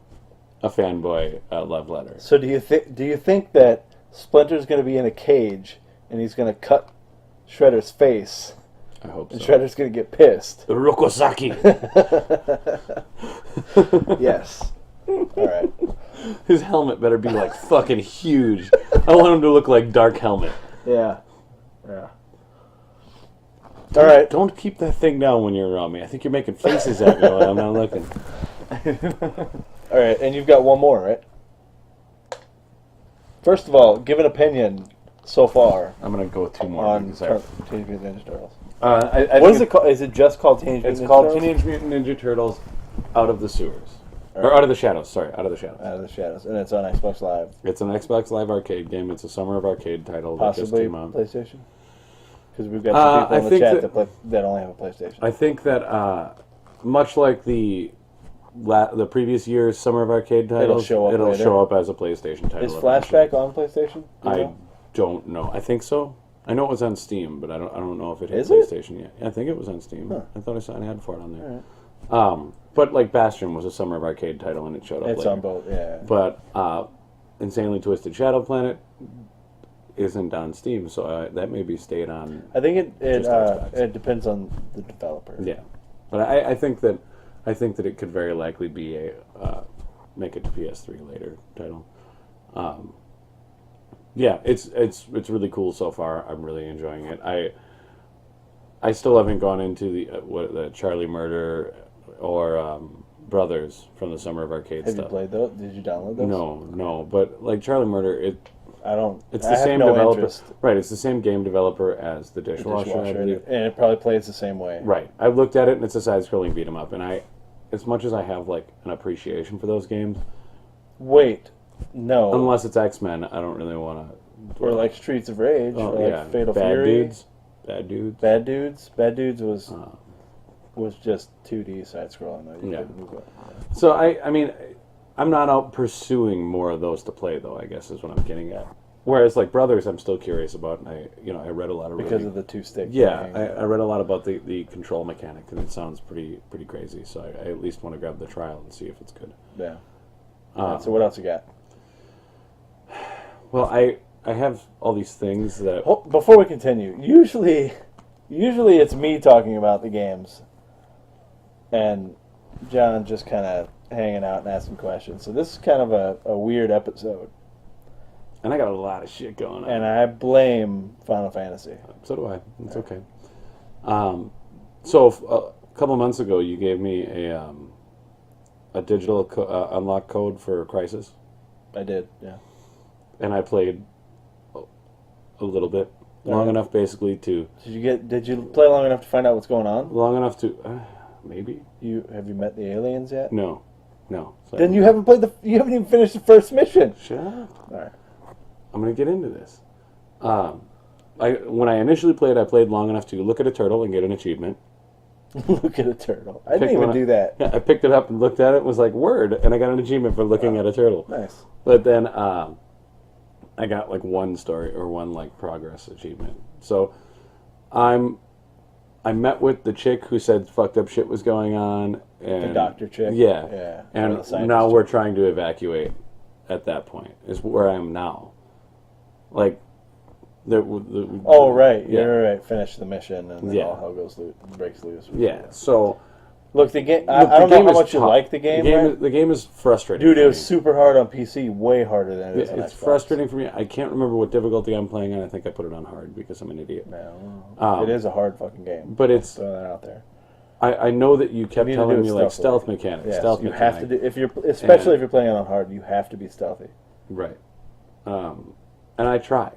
a fanboy love letter. So do you think that Splinter's going to be in a cage and he's going to cut Shredder's face? I hope And so. Shredder's going to get pissed. Rokosaki. Yes. All right. His helmet better be like fucking huge. I want him to look like Dark Helmet. Yeah. Yeah. All right. Don't keep that thing down when you're around me. I think you're making faces at me while I'm not looking. All right, and you've got one more, right? First of all, give an opinion so far I'm gonna go with two more. on because I- Teenage Mutant Ninja Turtles. I What think is it called? Is it just called Teenage Mutant It's Ninja called Turtles? Teenage Mutant Ninja Turtles Out of the Sewers. Or Out of the Shadows, sorry, Out of the Shadows. Out of the Shadows, and it's on Xbox Live, It's an Xbox Live Arcade game. It's a Summer of Arcade title that just possibly came out. PlayStation. Because we've got some people I in the think chat that- that only have a PlayStation. I think that much like the previous year's Summer of Arcade titles, show up it'll later. show up as a PlayStation title. Is Flashback on PlayStation? Do you I know? don't know. I think so. I know it was on Steam, but I don't know if it hit Is it? PlayStation yet. I think it was on Steam. Huh. I thought I saw an ad for it on there. All right. But like Bastion was a Summer of Arcade title, and it showed up It's later. on both. Yeah. But Insanely Twisted Shadow Planet isn't on Steam, so that maybe stayed on. I think Just Xbox. it depends on the developer. Yeah, but I think that it could very likely be a make it to PS3 later title. Yeah, it's really cool so far. I'm really enjoying it. I still haven't gone into the Charlie Murder or Brothers from the Summer of Arcade Have stuff. you played those? Did you download those? No, but like Charlie Murder, I don't. it's I the have same no developer, interest. right? It's the same game developer as the The Dishwasher, I believe. and it probably plays the same way. Right. I've looked at it, and it's a side-scrolling beat 'em up, and as much as I have like an appreciation for those games, Wait, no. unless it's X-Men, I don't really want to. Or like Streets of Rage, or like Fatal Bad Fury. Dudes. Bad Dudes. Bad Dudes. Bad Dudes was just 2D side scrolling though. You Yeah. couldn't move it. So I mean, I'm not out pursuing more of those to play, though. I guess is what I'm getting at. Whereas like Brothers, I'm still curious about, and I read a lot of Because of the two stick. yeah, thing. I read a lot about the control mechanic, and it sounds pretty crazy. So I at least want to grab the trial and see if it's good. Yeah. Alright, so what else you got? Well, I have all these things that Before we continue, usually it's me talking about the games, and John just kind of hanging out and asking questions. So this is kind of a weird episode, and I got a lot of shit going on. and I blame Final Fantasy. So do I. It's okay. So a couple months ago, you gave me a digital unlock code for Crisis, I did, yeah. and I played a little bit, long enough basically to Did you play long enough to find out what's going on? maybe Have you met the aliens yet? no. So Then you haven't even finished the first mission. shut up. All right. I'm gonna get into this. When I initially played, I played long enough to look at a turtle and get an achievement. Look at a turtle. I didn't Pick one even up. do that. Yeah, I picked it up and looked at it. Was like word, and I got an achievement for looking at a turtle. Nice. But then I got like one story or one like progress achievement. So I met with the chick who said fucked up shit was going on. And The doctor chick? Yeah. Yeah. Or And the scientist now we're chick. trying to evacuate at that point, is where I am now. Like, Oh, right. Yeah. You're right. Finish the mission, and then Yeah. all hell breaks loose. Yeah. So, Look, the game. look, I don't the know game how is much you tough. like the game, right? The game is frustrating. Dude, for it was me. super hard on PC. Way harder than it is on It's Xbox. frustrating for me. I can't remember what difficulty I'm playing on. I think I put it on hard because I'm an idiot. No, it is a hard fucking game. But it's. Throwing that out there. I know that you kept need to do telling it me like stealthily. stealth mechanics. Yes, Stealth you mechanics. have to do especially And- if you're playing it on hard. You have to be stealthy. Right. And I try.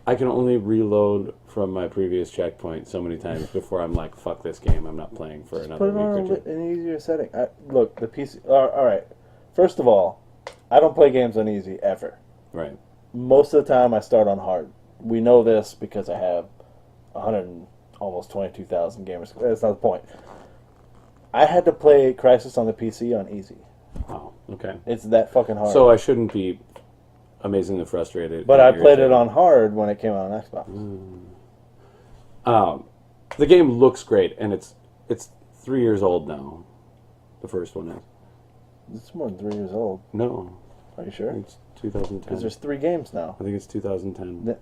I can only reload from my previous checkpoint so many times before I'm like, fuck this game. I'm not playing for another Put it on week or two. an easier setting. Look, the PC. All right. First of all, I don't play games on easy ever. Right. Most of the time, I start on hard. We know this because I have 100 and almost 22,000 gamers. That's not the point. I had to play Crisis on the PC on easy. Oh, okay. It's that fucking hard. So I shouldn't be amazingly frustrated. But and I played it irritated. on hard when it came out on Xbox. The game looks great, and it's 3 years old now. The first one is. It's more than 3 years old. No, Are you I sure? think it's 2010. Because there's 3 games now. I think it's 2010.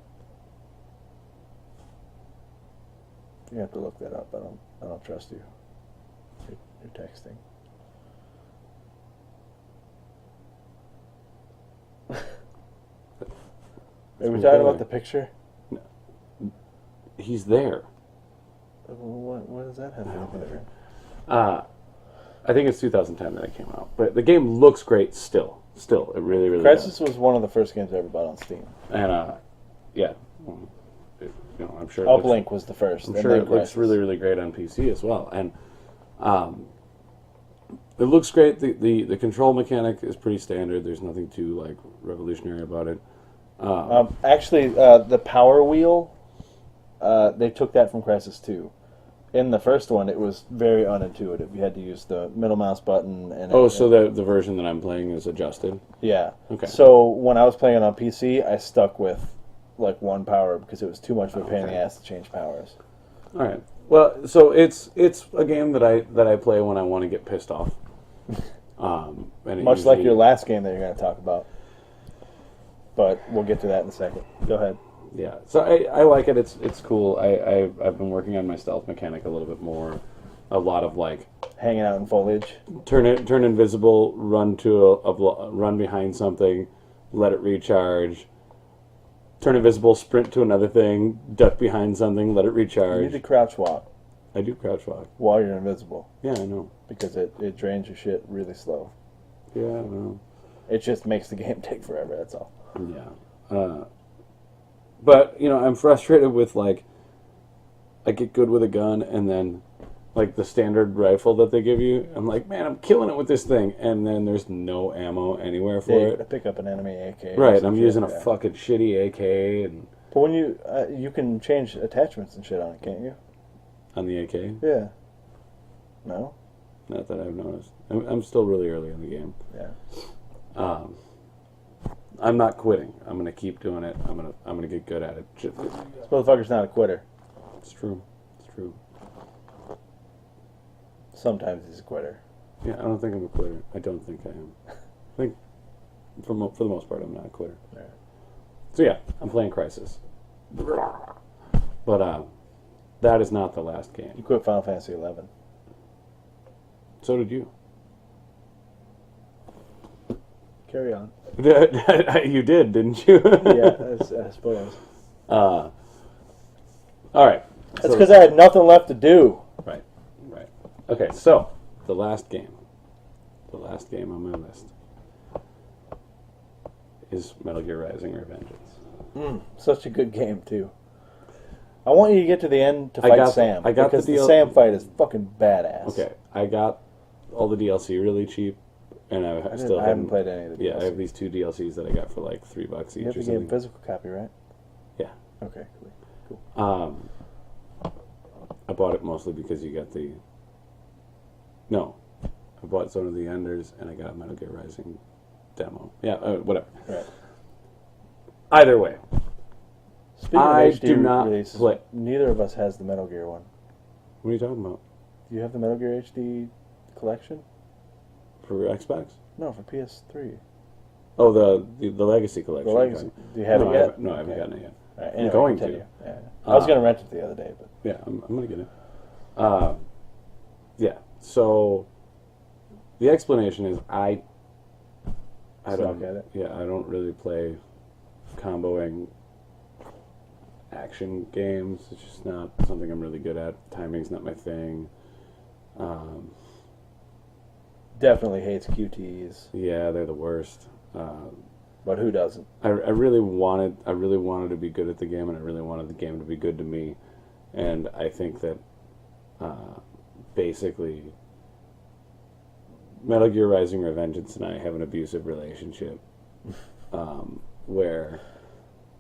You have to look that up. I don't trust you. You're texting. Are we talking about the picture? He's there. What does that have to do with it? I think it's 2010 that it came out, but the game looks great still. Still, it really, really Crisis does. was one of the first games I ever bought on Steam. And yeah, I'm sure. It looks, Uplink was the first. I'm and sure then it looks Crysis. really, really great on PC as well, and it looks great. The control mechanic is pretty standard. There's nothing too like revolutionary about it. Actually, the power wheel, they took that from Crysis 2. In the first one, it was very unintuitive. You had to use the middle mouse button. And So the version that I'm playing is adjusted. yeah. Okay. So when I was playing it on PC, I stuck with like one power because it was too much of a pain in the ass to change powers. All right. Well, so it's a game that I play when I want to get pissed off. And it Much like usually- your last game that you're going to talk about. But we'll get to that in a second. Go ahead. Yeah, so I like it. It's cool. I've been working on my stealth mechanic a little bit more. A lot of like Hanging out in foliage. turn invisible, run to run behind something, let it recharge. Turn invisible, sprint to another thing, duck behind something, let it You recharge. need to crouch walk I do crouch walk. while you're invisible Yeah, I know. because it drains your shit really slow. Yeah, I know. It just makes the game take forever, that's all. Yeah. But, I'm frustrated with, like, I get good with a gun, and then, like, the standard rifle that they give you, I'm like, man, I'm killing it with this thing, and then there's no ammo anywhere for You it. pick up an enemy AK. or Right, some I'm shit, using a yeah. fucking shitty AK and But when you can change attachments and shit on it, can't you? on the AK. Yeah. No? Not that I've noticed. I'm still really early in the game. Yeah. I'm not quitting. I'm gonna keep doing it. I'm gonna get good at it. This motherfucker's not a quitter. It's true. It's true. Sometimes he's a quitter. Yeah, I don't think I'm a quitter. I don't think I am. I think for the most part, I'm not a quitter. Yeah. So yeah, I'm playing Crisis. But that is not the last You game. quit Final Fantasy 11. So did you. Carry on. You did, didn't you? Yeah, I suppose. All right. That's because I had nothing left to do. Right. Okay, so the last game on my list is Metal Gear Rising: Revengeance. Such a good game, too. I want you to get to the end to I fight got- Sam. I got because the the deal- Sam fight is fucking badass. Okay, I got all the DLC really cheap, and I I haven't played any of the Yeah, I DLC. have these 2 DLCs that I got for like $3 each. You have or the game something. physical copy, right? Yeah. Okay, cool. I bought it mostly because you got the. No, I bought Zone of the Enders and I got Metal Gear Rising demo. Yeah, whatever. Right. Either way, Speaking I of HD do not releases, play- neither of us has the Metal Gear one. what are you talking about? Do you have the Metal Gear HD collection? For Xbox? No, for PS3. Oh, the Legacy collection. The Legacy. Do you have no, it yet? No, I haven't Okay. gotten it yet. All right, I'm anyway, going continue. to. Yeah. I was going to rent it the other day, but Yeah, I'm gonna get it. Yeah. So the explanation is I Suck don't. at it. Yeah, I don't really play comboing action games. It's just not something I'm really good at. Timing's not my thing. definitely hates QTEs. Yeah, they're the worst. But who doesn't? I really wanted to be good at the game, and I really wanted the game to be good to me. And I think that basically Metal Gear Rising: Revengeance and I have an abusive relationship where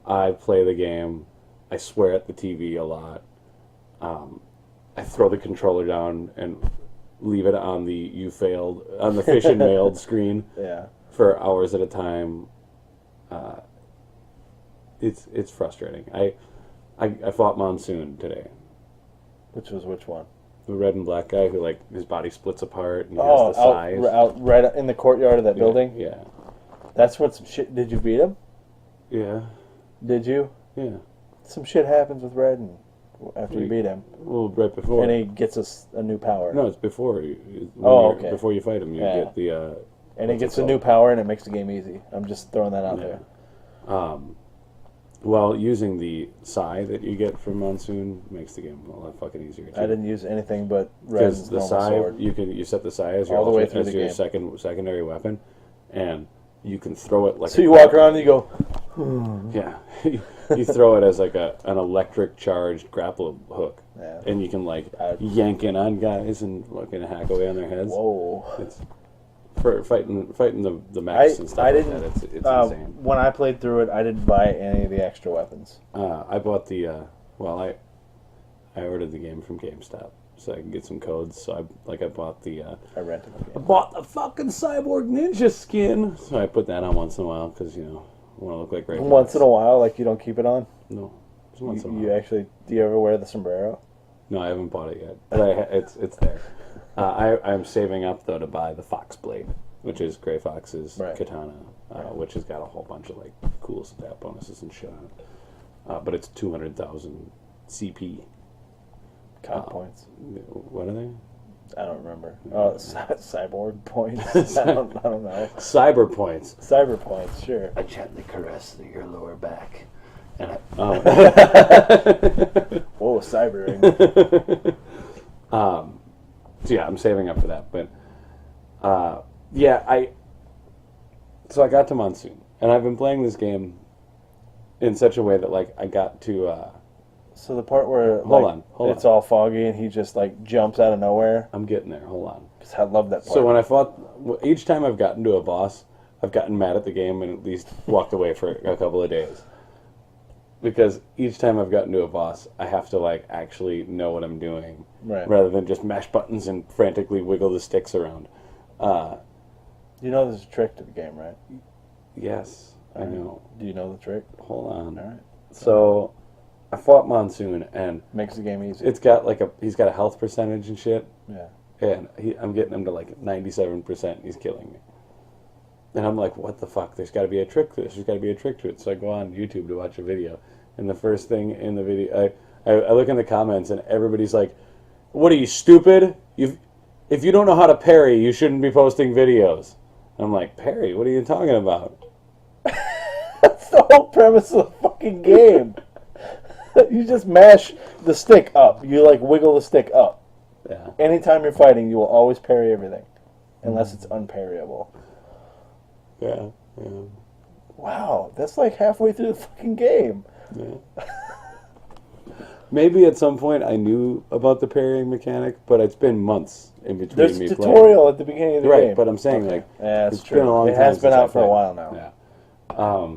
I play the game, I swear at the TV a lot, I throw the controller down and leave it on the fish and mailed screen Yeah. for hours at a time. it's frustrating. I fought Monsoon today. Which one? The red and black guy who, like, his body splits apart and he has the size. Out right in the courtyard of that building? Yeah. That's what some shit... Did you beat him? Yeah. Did you? Yeah. Some shit happens with Red and after you beat him. Well, right before. And he gets a new power. No, it's before. Okay. Before you fight him, you get the... and he gets a new power and it makes the game easy. I'm just throwing that out there. Well, using the Psy that you get from Monsoon makes the game a lot fucking easier, too. I didn't use anything but Red's normal sword. You set the Psy as all the way through the game. secondary weapon, and you can throw it like... So you walk around and you go... Yeah. You throw it as like an electric charged grapple hook. Yeah. And you can, like, yank in on guys and fucking hack away on their heads. Whoa. It's... For fighting the mechs and stuff like that, it's insane. When I played through it, I didn't buy any of the extra weapons. I bought the I ordered the game from GameStop so I can get some codes. So I bought the I rented the game. I bought the fucking Cyborg Ninja skin. So I put that on once in a while because I want to look like Ray. Once in a while, like you don't keep it on. No, just once in a while. You actually do you ever wear the sombrero? No, I haven't bought it yet, but it's there. I'm saving up, though, to buy the Fox Blade, which is Gray Fox's katana, which has got a whole bunch of, like, cool stat bonuses and shit on it. But it's 200,000 CP. Comp points. What are they? I don't remember. Cyborg points? I don't know. Cyber points. Cyber points, sure. I gently caress your lower back. And Whoa, cybering. So yeah, I'm saving up for that. But so I got to Monsoon, and I've been playing this game in such a way that, like, I got to so the part where hold on, it's all foggy and he just, like, jumps out of nowhere. I'm getting there. Hold on. Because I love that part. So when I fought, each time I've gotten to a boss, I've gotten mad at the game and at least walked away for a couple of days. Because each time I've gotten to a boss, I have to, like, actually know what I'm doing. Right. Rather than just mash buttons and frantically wiggle the sticks around. You know there's a trick to the game, right? Yes, I know. Do you know the trick? Hold on. All right. So, I fought Monsoon, and... Makes the game easy. It's got, like, he's got a health percentage and shit. Yeah. And I'm getting him to, like, 97%, and he's killing me. And I'm like, what the fuck? There's got to be a trick to this. There's got to be a trick to it. So I go on YouTube to watch a video. And the first thing in the video, I look in the comments, and everybody's like, what are you, stupid? If you don't know how to parry, you shouldn't be posting videos. And I'm like, parry? What are you talking about? That's the whole premise of the fucking game. You just mash the stick up. You, like, wiggle the stick up. Yeah. Anytime you're fighting, you will always parry everything. Unless it's unparryable. Yeah. Wow, that's like halfway through the fucking game. Yeah. Maybe at some point I knew about the parrying mechanic, but it's been months in between There's me a playing. tutorial at the beginning of the game. Right, but I'm saying, like, yeah, it's true. been a long time. It has been since out for a played. while now. Yeah.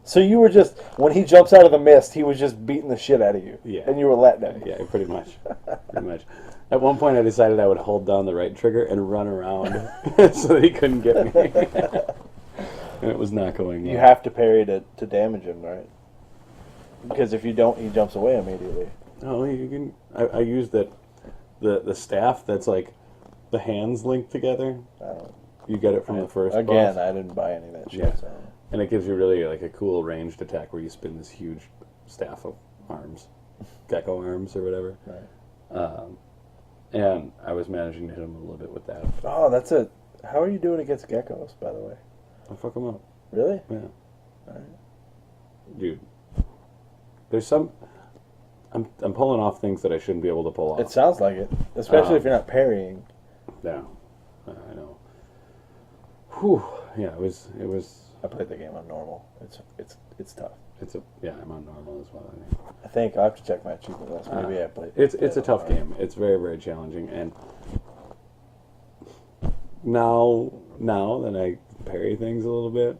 So you were just, when he jumps out of the mist, he was just beating the shit out of you. Yeah. And you were letting him. Yeah, pretty much. Pretty much. At one point I decided I would hold down the right trigger and run around so that he couldn't get me. And it was not going well. You have to parry to damage him, right? Because if you don't, he jumps away immediately. No, you can. I used the staff that's like the hands linked together. You get it from the first Again, boss. I didn't buy any of that shit. Yeah. So. And it gives you really like a cool ranged attack where you spin this huge staff of arms, gecko arms or whatever. Right. And I was managing to hit him a little bit with that. Oh, that's it. How are you doing against geckos, by the way? I'll fuck him up. Really? Yeah. All right. Dude. There's some... I'm pulling off things that I shouldn't be able to pull off. It sounds like it. Especially if you're not parrying. Yeah. I know. Whew. Yeah, it was... I played the game on normal. It's tough. I'm on normal as well, I think. I think I'll have to check my achievement list. Maybe I played. It's a tough game. It's very, very challenging, and now that I parry things a little bit,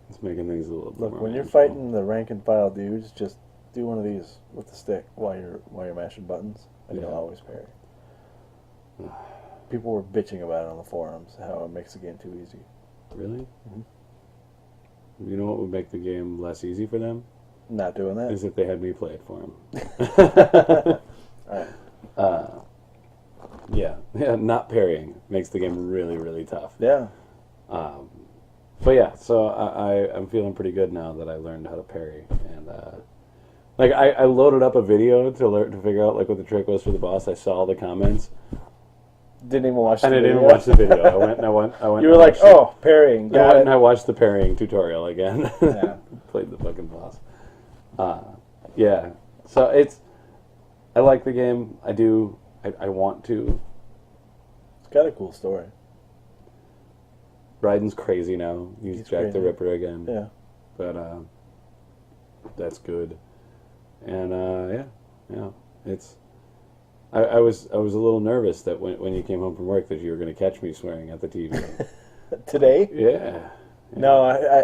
it's making things a little bit more when you're manageable. fighting the rank and file dudes, just do one of these with the stick while you're mashing buttons, and you'll always parry. People were bitching about it on the forums, how it makes the game too easy. Really? Mm-hmm. You know what would make the game less easy for them? Not doing that. Is if they had me play it for them. Alright. Yeah, not parrying makes the game really, really tough. Yeah. But yeah, so I'm feeling pretty good now that I learned how to parry, and like I loaded up a video to figure out like what the trick was for the boss. I saw all the comments. Didn't even watch the And video. I didn't watch the video. I went. You were like, oh, parrying. I went and I watched the parrying tutorial again. Yeah. Played the fucking boss. Yeah. So I like the game. I do. I want to. It's got a cool story. Raiden's crazy now. He's Jack crazy. the Ripper again. Yeah. But that's good. And yeah. It's. I was a little nervous that when you came home from work that you were going to catch me swearing at the TV. Today? Yeah. No,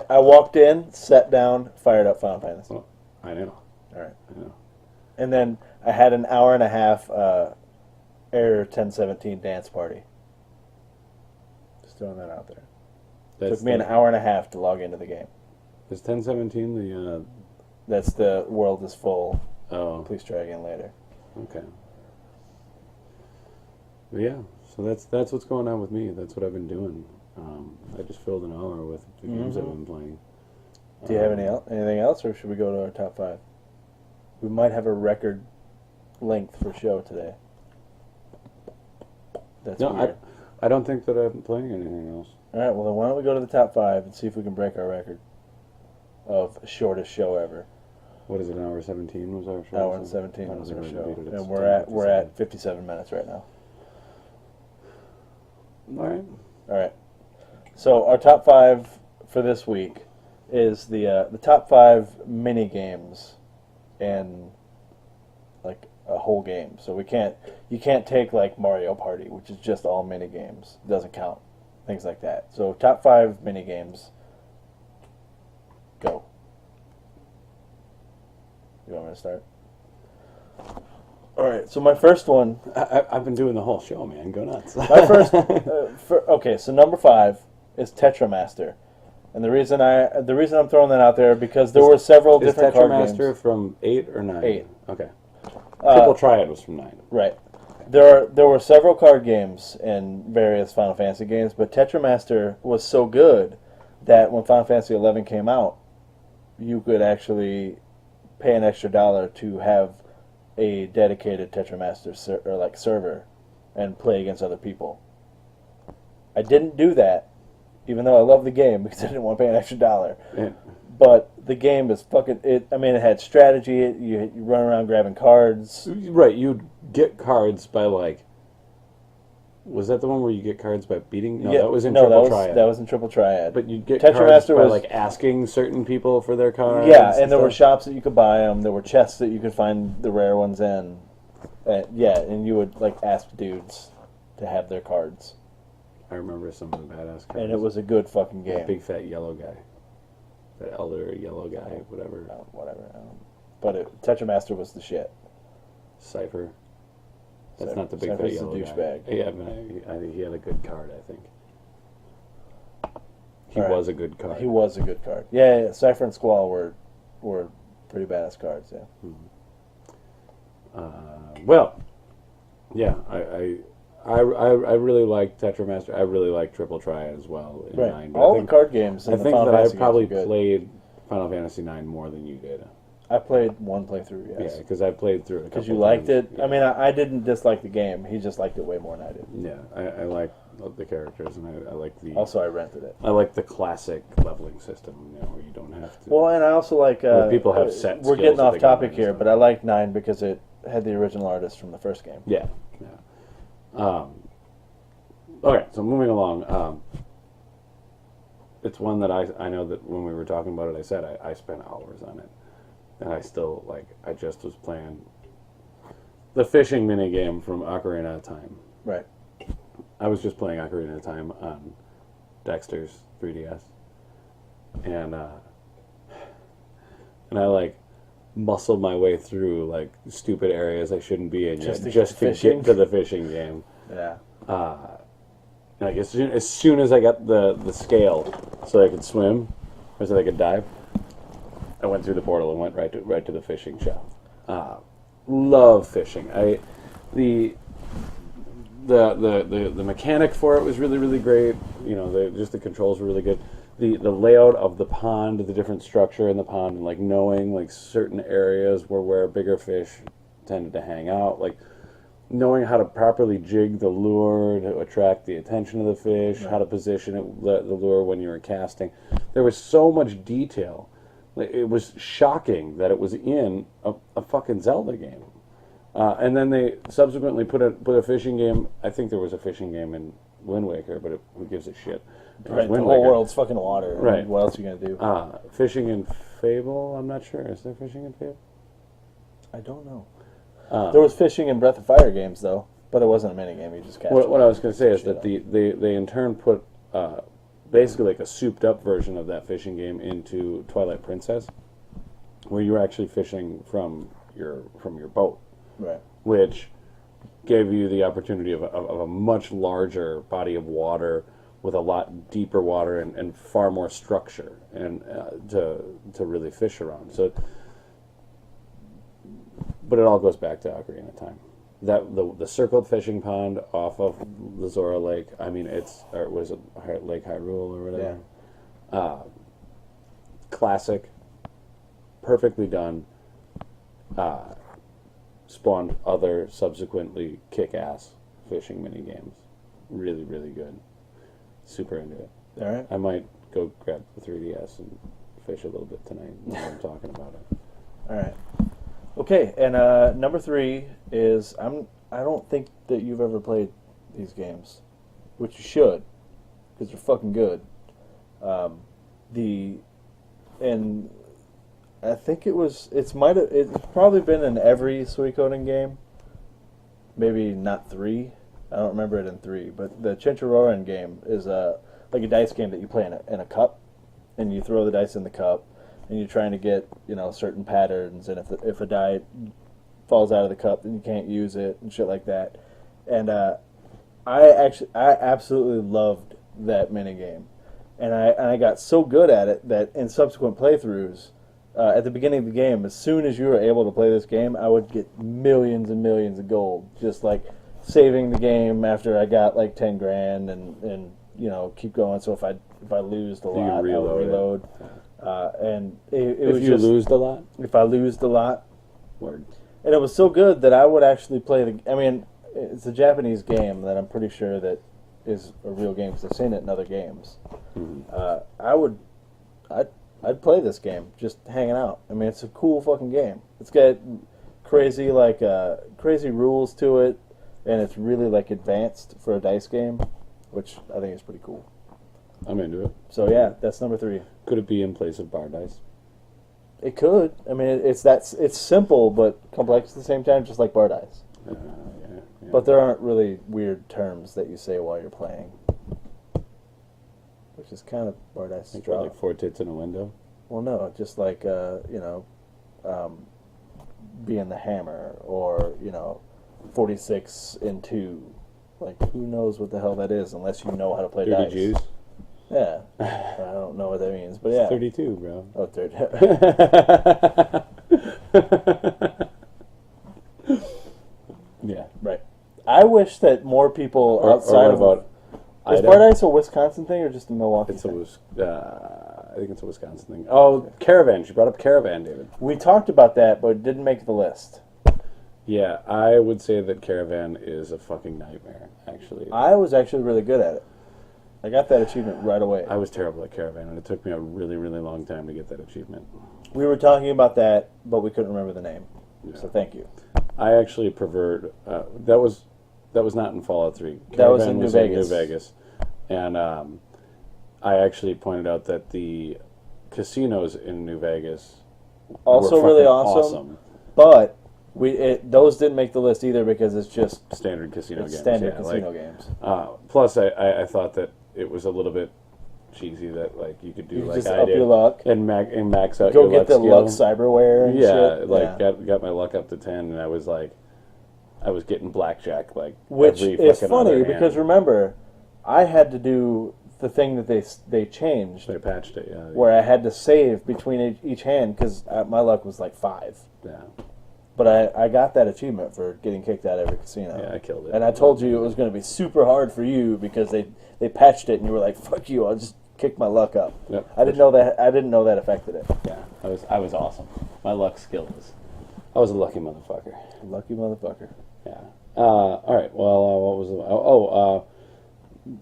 I walked in, sat down, fired up Final Fantasy. Well, I know. All right. I know. And then I had an hour and a half Error 1017 dance party. Just throwing that out there. Took me an hour and a half to log into the game. Is 1017 the? That's the world is full. Oh. Please try again later. Okay. But yeah, so that's what's going on with me. That's what I've been doing. I just filled an hour with the games I've been playing. Do you have anything else, or should we go to our top 5? We might have a record length for show today. That's weird. I don't think that I'm playing anything else. All right, well then why don't we go to the top 5 and see if we can break our record of shortest show ever. What is it? An hour 17 was our show. Hour and 17 was our think show, we beat it. and It's we're 10:57. at 57 minutes right now. All right. All right. So our top 5 for this week is the top 5 mini games and like a whole game. So you can't take like Mario Party, which is just all mini games. It doesn't count. Things like that. So top 5 mini games. Go. You want me to start? All right. So my first one. I've been doing the whole show, man. Go nuts. My first. Okay. So number 5 is Tetramaster, and the reason I'm throwing that out there because there were several different card games. Is Tetramaster from 8 or 9? 8. Okay. Triple Triad was from 9. Right. There were several card games in various Final Fantasy games, but Tetramaster was so good that when Final Fantasy 11 came out, you could actually pay an extra $1 to have a dedicated Tetramaster server and play against other people. I didn't do that, even though I love the game because I didn't want to pay an extra $1. Yeah. But the game is fucking. It had strategy. You run around grabbing cards. Right, you'd get cards by like. Was that the one where you get cards by beating? No, that was in Triple Triad. That was in Triple Triad. But you'd get Tetramaster cards by was like asking certain people for their cards. Yeah, and there were shops that you could buy them. There were chests that you could find the rare ones in. And you would like ask dudes to have their cards. I remember some of the badass cards. And it was a good fucking game. That big fat yellow guy. That elder yellow guy, whatever. Whatever. But Tetramaster was the shit. Cypher. That's Cypher- not the big Cypher's fat a yellow douchebag. guy. Yeah, but I think he had a good card, I think. He All right. was a good card. He was a good card. Yeah, Cypher and Squall were pretty badass cards, yeah. Well, yeah, I really like Tetramaster. I really like Triple Triad as well. In Right. 9, but All I think, the card games in I the think Final that I Fantasy probably games are good. played Final Fantasy 9 more than you did. I played one playthrough, yes. Yeah, because I played through it a couple Because you liked times. it. I mean, I didn't dislike the game. He just liked it way more than I did. Yeah, I like the characters, and I like the. Also, I rented it. I like the classic leveling system, where you don't have to. Well, and I also like... Where people have set We're skills getting that off they can topic learn here, and but stuff. I like 9 because it had the original artist from the first game. Yeah. Okay, so moving along. It's one that I know that when we were talking about it, I said I spent hours on it. And I still, I just was playing the fishing mini game from Ocarina of Time. Right. I was just playing Ocarina of Time on Dexter's 3DS. And I, muscled my way through, stupid areas I shouldn't be in Just yet, to just to fishing? get to the fishing game. Yeah. As soon as I got the scale so I could swim, so they could dive. I went through the portal and went right to the fishing shop. Love fishing. The mechanic for it was really, really great. You know, just the controls were really good. The layout of the pond, the different structure in the pond, and like knowing like certain areas were where bigger fish tended to hang out, like knowing how to properly jig the lure to attract the attention of the fish, how to position the lure when you were casting. There was so much detail. It was shocking that it was in a fucking Zelda game. And then they subsequently put a fishing game. I think there was a fishing game in Wind Waker, but who gives a shit? Right, the whole world's fucking water. Right. What else are you going to do? Fishing in Fable? I'm not sure. Is there fishing in Fable? I don't know. There was fishing in Breath of Fire games, though, but it wasn't a minigame. You just catch it. What I was going to say is that they in turn put basically like a souped-up version of that fishing game into Twilight Princess, where you were actually fishing from your boat. Right. Which gave you the opportunity of a much larger body of water with a lot deeper water and far more structure and to really fish around. So, but it all goes back to Ocarina of Time. That the circled fishing pond off of the Zora Lake. I mean, was it Lake Hyrule or whatever? Yeah. Classic. Perfectly done. Spawned other subsequently kick-ass fishing mini games. Really, really good. Super into it. All right. I might go grab the 3DS and fish a little bit tonight while I'm talking about it. All right. Okay, and number 3 is I don't think that you've ever played these games, which you should, because they're fucking good. And I think it's probably been in every Suikoden game. Maybe not 3. I don't remember it in 3, but the Chencharoren game is like a dice game that you play in a cup, and you throw the dice in the cup, and you're trying to get certain patterns, and if a die falls out of the cup, then you can't use it and shit like that. And I absolutely loved that minigame, and I got so good at it that in subsequent playthroughs, at the beginning of the game, as soon as you were able to play this game, I would get millions and millions of gold, just like saving the game after I got like 10 grand and keep going. So if I lose the lot, I would reload. And it was if you lose the lot? If I lose the lot. Word. And it was so good that I would actually play it's a Japanese game that I'm pretty sure that is a real game because I've seen it in other games. Mm-hmm. I'd play this game just hanging out. I mean, it's a cool fucking game. It's got crazy rules to it, and it's really like advanced for a dice game, which I think is pretty cool. I'm into it. So yeah, that's number 3. Could it be in place of bar dice? It could. I mean, it's simple but complex at the same time, just like bar dice. Yeah. But there aren't really weird terms that you say while you're playing, which is kind of bar dice. Like 4 tits in a window? Well, no, just like being the hammer, or 46 in 2. Like, who knows what the hell that is unless you know how to play dice. Juice? Yeah. I don't know what that means, but yeah. 32, bro. Oh, 30. Yeah. Right. I wish that more people outside of... Is bar dice a Wisconsin thing or just a Milwaukee thing? I think it's a Wisconsin thing. Oh, Caravan. She brought up Caravan, David. We talked about that, but it didn't make the list. Yeah, I would say that Caravan is a fucking nightmare, actually. I was actually really good at it. I got that achievement right away. I was terrible at Caravan, and it took me a really, really long time to get that achievement. We were talking about that, but we couldn't remember the name. Yeah. So thank you. I actually preferred... that was not in Fallout 3. Caravan that was in New Vegas. And I actually pointed out that the casinos in New Vegas also were really awesome. But those didn't make the list either because it's just standard casino games. Standard casino games. Plus, I thought that it was a little bit cheesy that you could do just I up did your luck and max out. Go your get luck the skill. luck cyberware. And shit. Got my luck up to 10, and I was getting blackjack which every is fucking funny other because hand. remember, I had to do the thing that they changed, They patched it, yeah. where I had to save between each hand because my luck was like 5. Yeah. But I got that achievement for getting kicked out of every casino. Yeah, I killed it. And I told you it was going to be super hard for you because they patched it, and you were like, "Fuck you! I'll just kick my luck up." Yep. I didn't know that affected it. Yeah, I was awesome. My luck skill was. I was a lucky motherfucker. Lucky motherfucker. Yeah. All right. Well, what was the?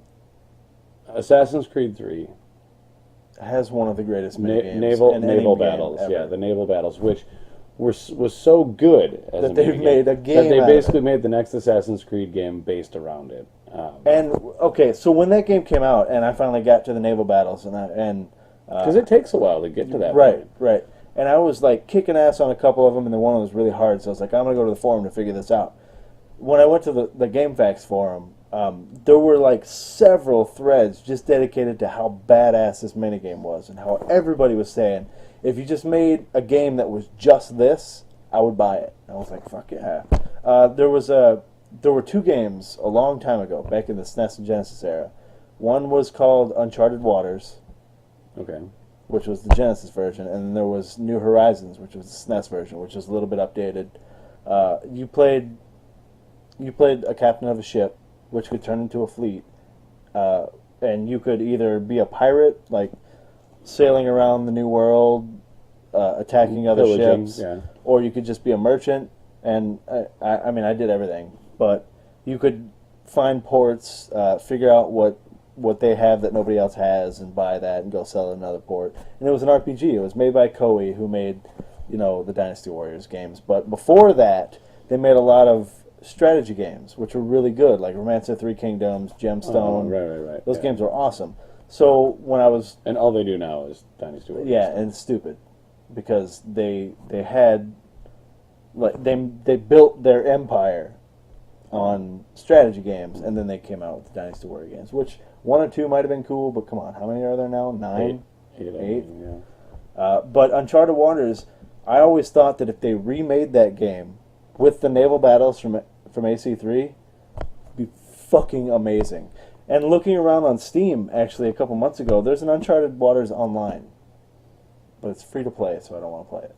Assassin's Creed 3 has one of the greatest minigames naval battles. Ever. Yeah, the naval battles, which was so good as that a they've minigame, made a game that they out basically of it. made the next Assassin's Creed game based around it. And okay, so when that game came out, and I finally got to the naval battles, and because it takes a while to get to that point. Right. And I was like kicking ass on a couple of them, and the one was really hard. So I was like, I'm gonna go to the forum to figure this out. When I went to the GameFAQs forum, there were like several threads just dedicated to how badass this minigame was, and how everybody was saying, if you just made a game that was just this, I would buy it. And I was like, fuck yeah. There were 2 games a long time ago, back in the SNES and Genesis era. One was called Uncharted Waters, Okay. which was the Genesis version, and then there was New Horizons, which was the SNES version, which was a little bit updated. You played a captain of a ship, which could turn into a fleet, and you could either be a pirate, like sailing around the New World, attacking other Pillaging, ships, yeah. or you could just be a merchant. And I mean, I did everything, but you could find ports, figure out what they have that nobody else has, and buy that and go sell at another port. And it was an RPG. It was made by Koei, who made, the Dynasty Warriors games. But before that, they made a lot of strategy games, which were really good, like Romance of 3 Kingdoms, Gemstone. Right. Those games were awesome. So when I was... And all they do now is Dynasty Warriors. Yeah, and it's stupid. Because they had... Like, they built their empire on strategy games, and then they came out with the Dynasty Warrior games, which 1 or 2 might have been cool, but come on, how many are there now? 9? 8? Yeah. But Uncharted Waters, I always thought that if they remade that game with the naval battles from AC3, it'd be fucking amazing. And looking around on Steam, actually, a couple months ago, there's an Uncharted Waters online. But it's free to play, so I don't want to play it.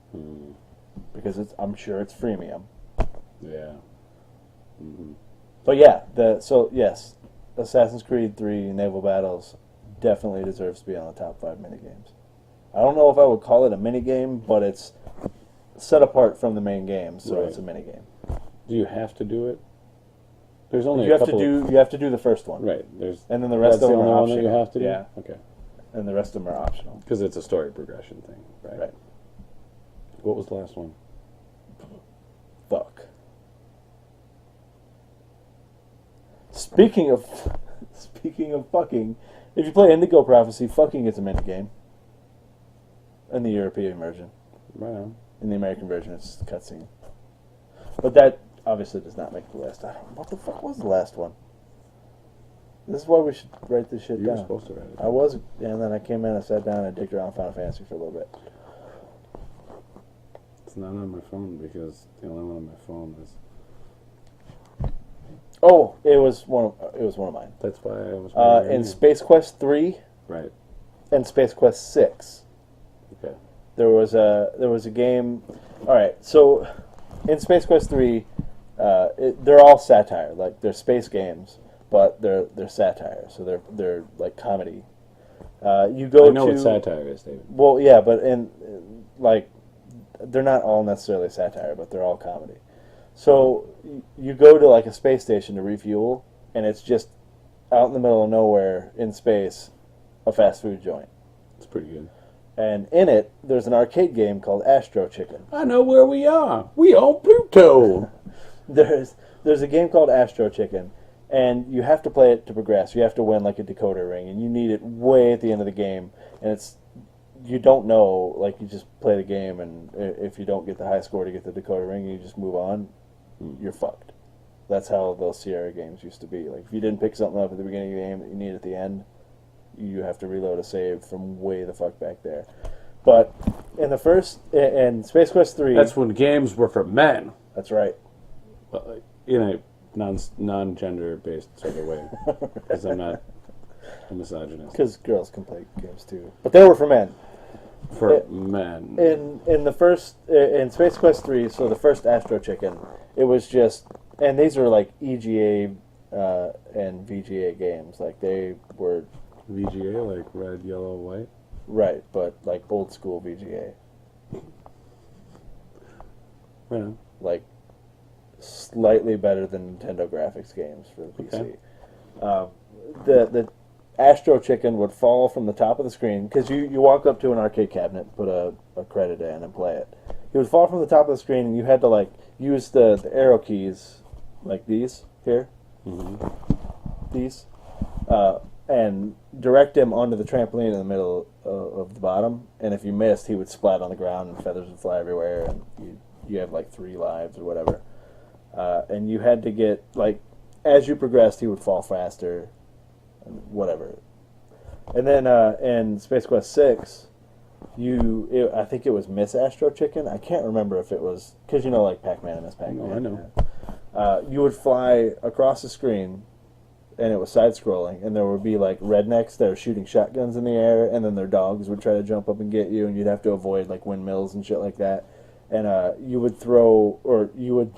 Because I'm sure it's freemium. Yeah. Mm-hmm. But yeah, yes, Assassin's Creed 3 Naval Battles definitely deserves to be on the top 5 minigames. I don't know if I would call it a minigame, but it's set apart from the main game, so it's a minigame. Do you have to do it? There's only you have to do the first one. Right. And then the rest of them are only optional. one that you have to do? Yeah. Okay. And the rest of them are optional. Because it's a story progression thing, right? Right. What was the last one? Fuck. Speaking of fucking, if you play Indigo Prophecy, fucking is a minigame. In the European version. Right on. In the American version, it's just a cutscene. But that obviously does not make the list. What the fuck was the last one? This is why we should write this shit down. You were supposed to write it down. I was, and then I came in, I sat down, and dicked around Final Fantasy for a little bit. It's not on my phone because the only one on my phone is... Oh, it was one of mine. That's why I was... In Space Quest 3 Right. and Space Quest 6, Okay. there was a game. All right, so in Space Quest 3, they're all satire. Like, they're space games, but they're satire. So they're like comedy. You go I know to what satire is, David. well, yeah, but like they're not all necessarily satire, but they're all comedy. So you go to like a space station to refuel, and it's just out in the middle of nowhere in space, a fast food joint. It's pretty good. And in it, there's an arcade game called Astro Chicken. I know where we are. We on Pluto. There's a game called Astro Chicken, and you have to play it to progress. You have to win like a decoder ring, and you need it way at the end of the game. And you don't know, like you just play the game, and if you don't get the high score to get the decoder ring, you just move on. You're fucked. That's how those Sierra games used to be. Like if you didn't pick something up at the beginning of the game that you need at the end, you have to reload a save from way the fuck back there. But in Space Quest 3... That's when games were for men. That's right. But like, in a non-gender based sort of way. Because I'm not A misogynist. Because girls can play games too, but they were for men. For men. In the first in Space Quest 3, so the first Astro Chicken, it was just, and these are like EGA and VGA games, like they were VGA, like red, yellow, white. right, but like old school VGA, Right on. like slightly better than Nintendo graphics games for the PC. Okay. The Astro Chicken would fall from the top of the screen, because you walk up to an arcade cabinet, put a credit in, and play it. He would fall from the top of the screen, and you had to like use the arrow keys, like these here, these, and direct him onto the trampoline in the middle of the bottom. And if you missed, he would splat on the ground, and feathers would fly everywhere, and you have like 3 lives or whatever. And you had to get, like, as you progressed, he would fall faster, and whatever. And then in Space Quest 6, I think it was Miss Astro Chicken. I can't remember if it was, because you know, like Pac-Man and Miss Pac-Man. Oh, I know. You would fly across the screen, and it was side-scrolling, and there would be like rednecks that were shooting shotguns in the air, and then their dogs would try to jump up and get you, and you'd have to avoid like windmills and shit like that. And you would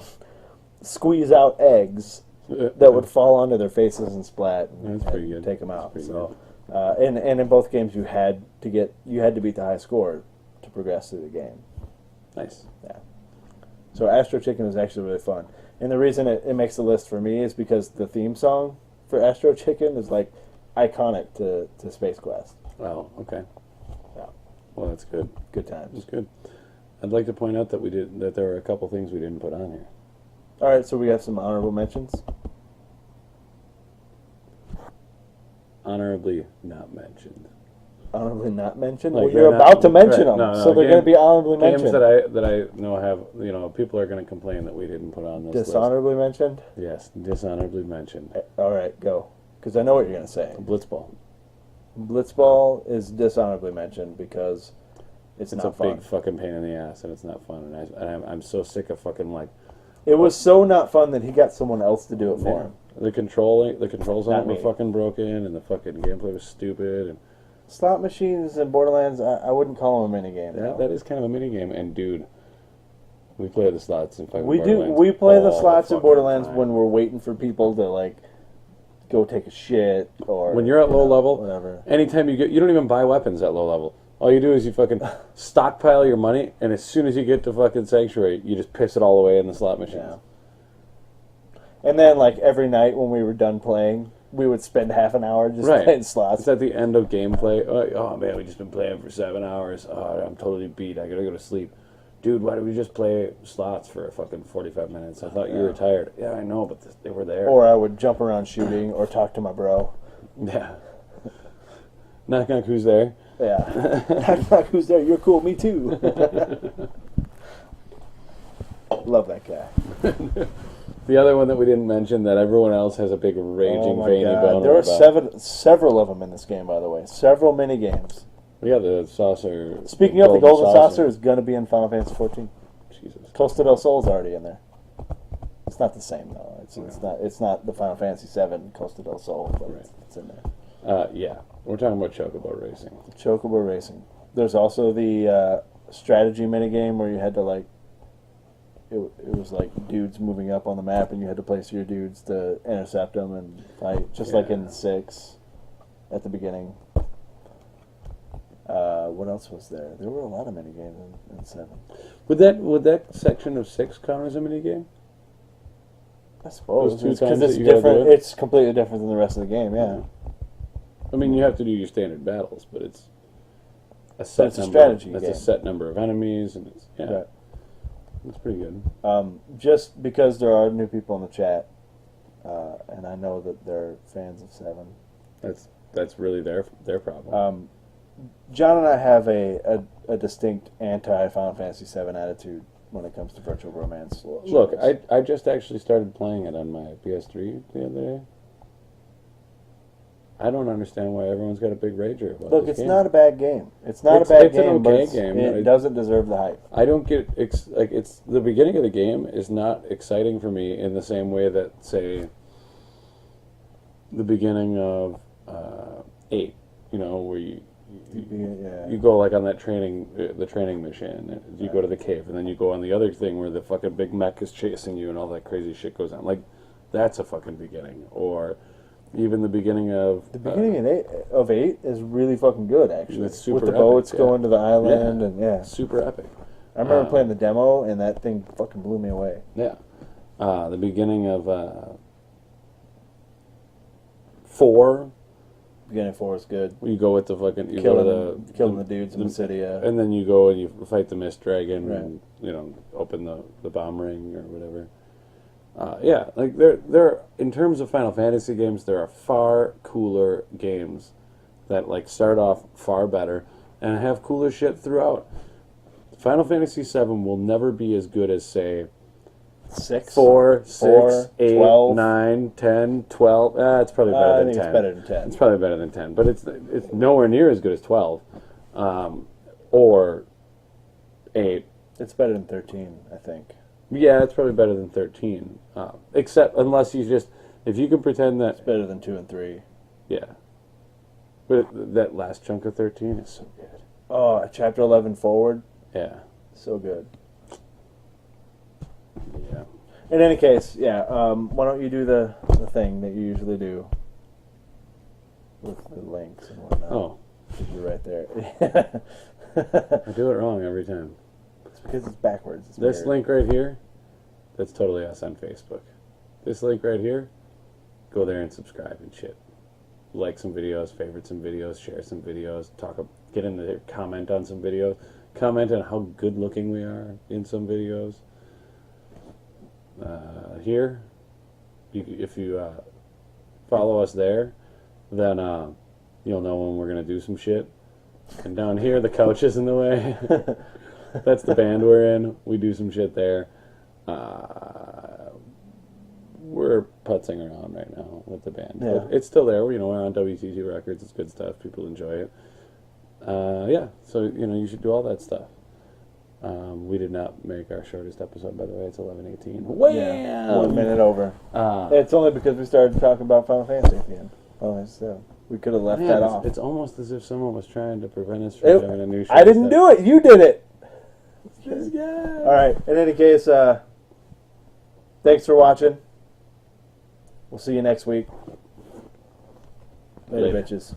squeeze out eggs that would fall onto their faces and splat and take them out. So, and in both games you had to beat the high score to progress through the game. Nice. Yeah. So Astro Chicken is actually really fun, and the reason it makes the list for me is because the theme song for Astro Chicken is like iconic to Space Quest. Oh, okay. Yeah. Well, that's good. Good times. That's good. I'd like to point out that there are a couple things we didn't put on here. All right, so we have some honorable mentions. Honorably not mentioned. Honorably not mentioned? Like, Well, you're about to mention them, no, so they're going to be honorably mentioned. Games that I know have, people are going to complain that we didn't put on this list. Dishonorably mentioned? Yes, dishonorably mentioned. All right, go. Because I know what you're going to say. Blitzball. Blitzball is dishonorably mentioned because it's not a fun. big fucking pain in the ass, and it's not fun. And I'm so sick of fucking like. It was so not fun that he got someone else to do it for him. The controls on Not it were me. fucking broken, and the fucking gameplay was stupid. And Slot machines in Borderlands, I wouldn't call them a minigame. that is kind of a minigame. And dude, we play the slots in fucking We Borderlands. We play the all slots in fucking Borderlands time. when we're waiting for people to like go take a shit or When you're at low level, whatever. anytime you don't even buy weapons at low level. All you do is you fucking stockpile your money, and as soon as you get to fucking Sanctuary, you just piss it all away in the slot machines. Yeah. And then, like, every night when we were done playing, we would spend half an hour just playing slots. It's at the end of gameplay. Oh, man, we've just been playing for 7 hours. Oh, I'm totally beat. I gotta go to sleep. Dude, why did we just play slots for fucking 45 minutes? I thought you were tired. Yeah, I know, but they were there. Or I would jump around shooting or talk to my bro. Yeah. Knock, knock, who's there? Yeah. Knock, knock, who's there? You're cool, me too. Love that guy. The other one that we didn't mention that everyone else has a big raging veiny bone There were about. several of them in this game, by the way. Several mini games. Yeah, the saucer. Speaking of, the Golden Saucer is going to be in Final Fantasy 14. Jesus. Costa del Sol's already in there. It's not the same though. It's not the Final Fantasy 7 Costa del Sol, but Right. it's in there. Yeah, we're talking about Chocobo Racing. Chocobo Racing. There's also the strategy minigame where you had to like. It was like dudes moving up on the map, and you had to place your dudes to intercept them and fight, just like in 6 at the beginning. What else was there? There were a lot of minigames in 7. Would that section of 6 count as a minigame? I suppose Those two because times it's that you gotta do different. it? It's completely different than the rest of the game. Yeah, I mean, you have to do your standard battles, but it's a set it's a number. strategy That's game. a set number of enemies, and it's Right. That's pretty good. Just because there are new people in the chat, and I know that they're fans of 7. That's really their problem. John and I have a distinct anti-Final Fantasy 7 attitude when it comes to VirtualBromance. Look, I just actually started playing it on my PS3 the other day. I don't understand why everyone's got a big rager about Look, this it's game. not a bad game. It's not a bad it's an game, okay but game. it doesn't deserve the hype. I don't get it's the beginning of the game is not exciting for me in the same way that, say, the beginning of 8. You know, where you Yeah. go like on that the training mission. You go to the cave, and then you go on the other thing where the fucking big mech is chasing you, and all that crazy shit goes on. Like, that's a fucking beginning. Or even the beginning of of 8 is really fucking good, actually. It's super with the epic, boats yeah. going to the island and super epic. I remember playing the demo, and that thing fucking blew me away. Yeah, the beginning of 4. Beginning 4 is good. You go with the fucking killing the dudes in the city, and then you go and you fight the Mist Dragon, Right. and open the bomb ring or whatever. Yeah, like there in terms of Final Fantasy games, there are far cooler games that like start off far better and have cooler shit throughout. Final Fantasy VII will never be as good as, say, 6, 4, 6, 8, 12. 9, 10, 12. It's probably better I than think 10. it's better than 10. It's probably better than 10, but it's nowhere near as good as 12 or 8. It's better than 13, I think. Yeah, it's probably better than 13. Except unless if you can pretend that... It's better than 2 and 3. Yeah. But that last chunk of 13 is so good. Oh, chapter 11 forward. Yeah. So good. Yeah. In any case, yeah, why don't you do the thing that you usually do with the links and whatnot. Oh. You're right there. I do it wrong every time. It's because it's backwards. It's This weird. link right here, that's totally us on Facebook. This link right here, go there and subscribe and shit. Like some videos, favorite some videos, share some videos, get in there, comment on some videos, comment on how good looking we are in some videos. Here, if you follow us there, then you'll know when we're gonna do some shit. And down here, the couch is in the way. That's the band we're in. We do some shit there. We're putzing around right now with the band. Yeah. But it's still there. We're on WTG Records. It's good stuff. People enjoy it. Yeah, so, you should do all that stuff. We did not make our shortest episode, by the way. It's 11:18. Wham! Yeah, 1 minute over. It's only because we started talking about Final Fantasy at the end. Oh, so we could have left that off. It's almost as if someone was trying to prevent us from having a new show. I didn't do it. You did it. Yeah. All right. In any case, thanks for watching. We'll see you next week. Later. Bitches.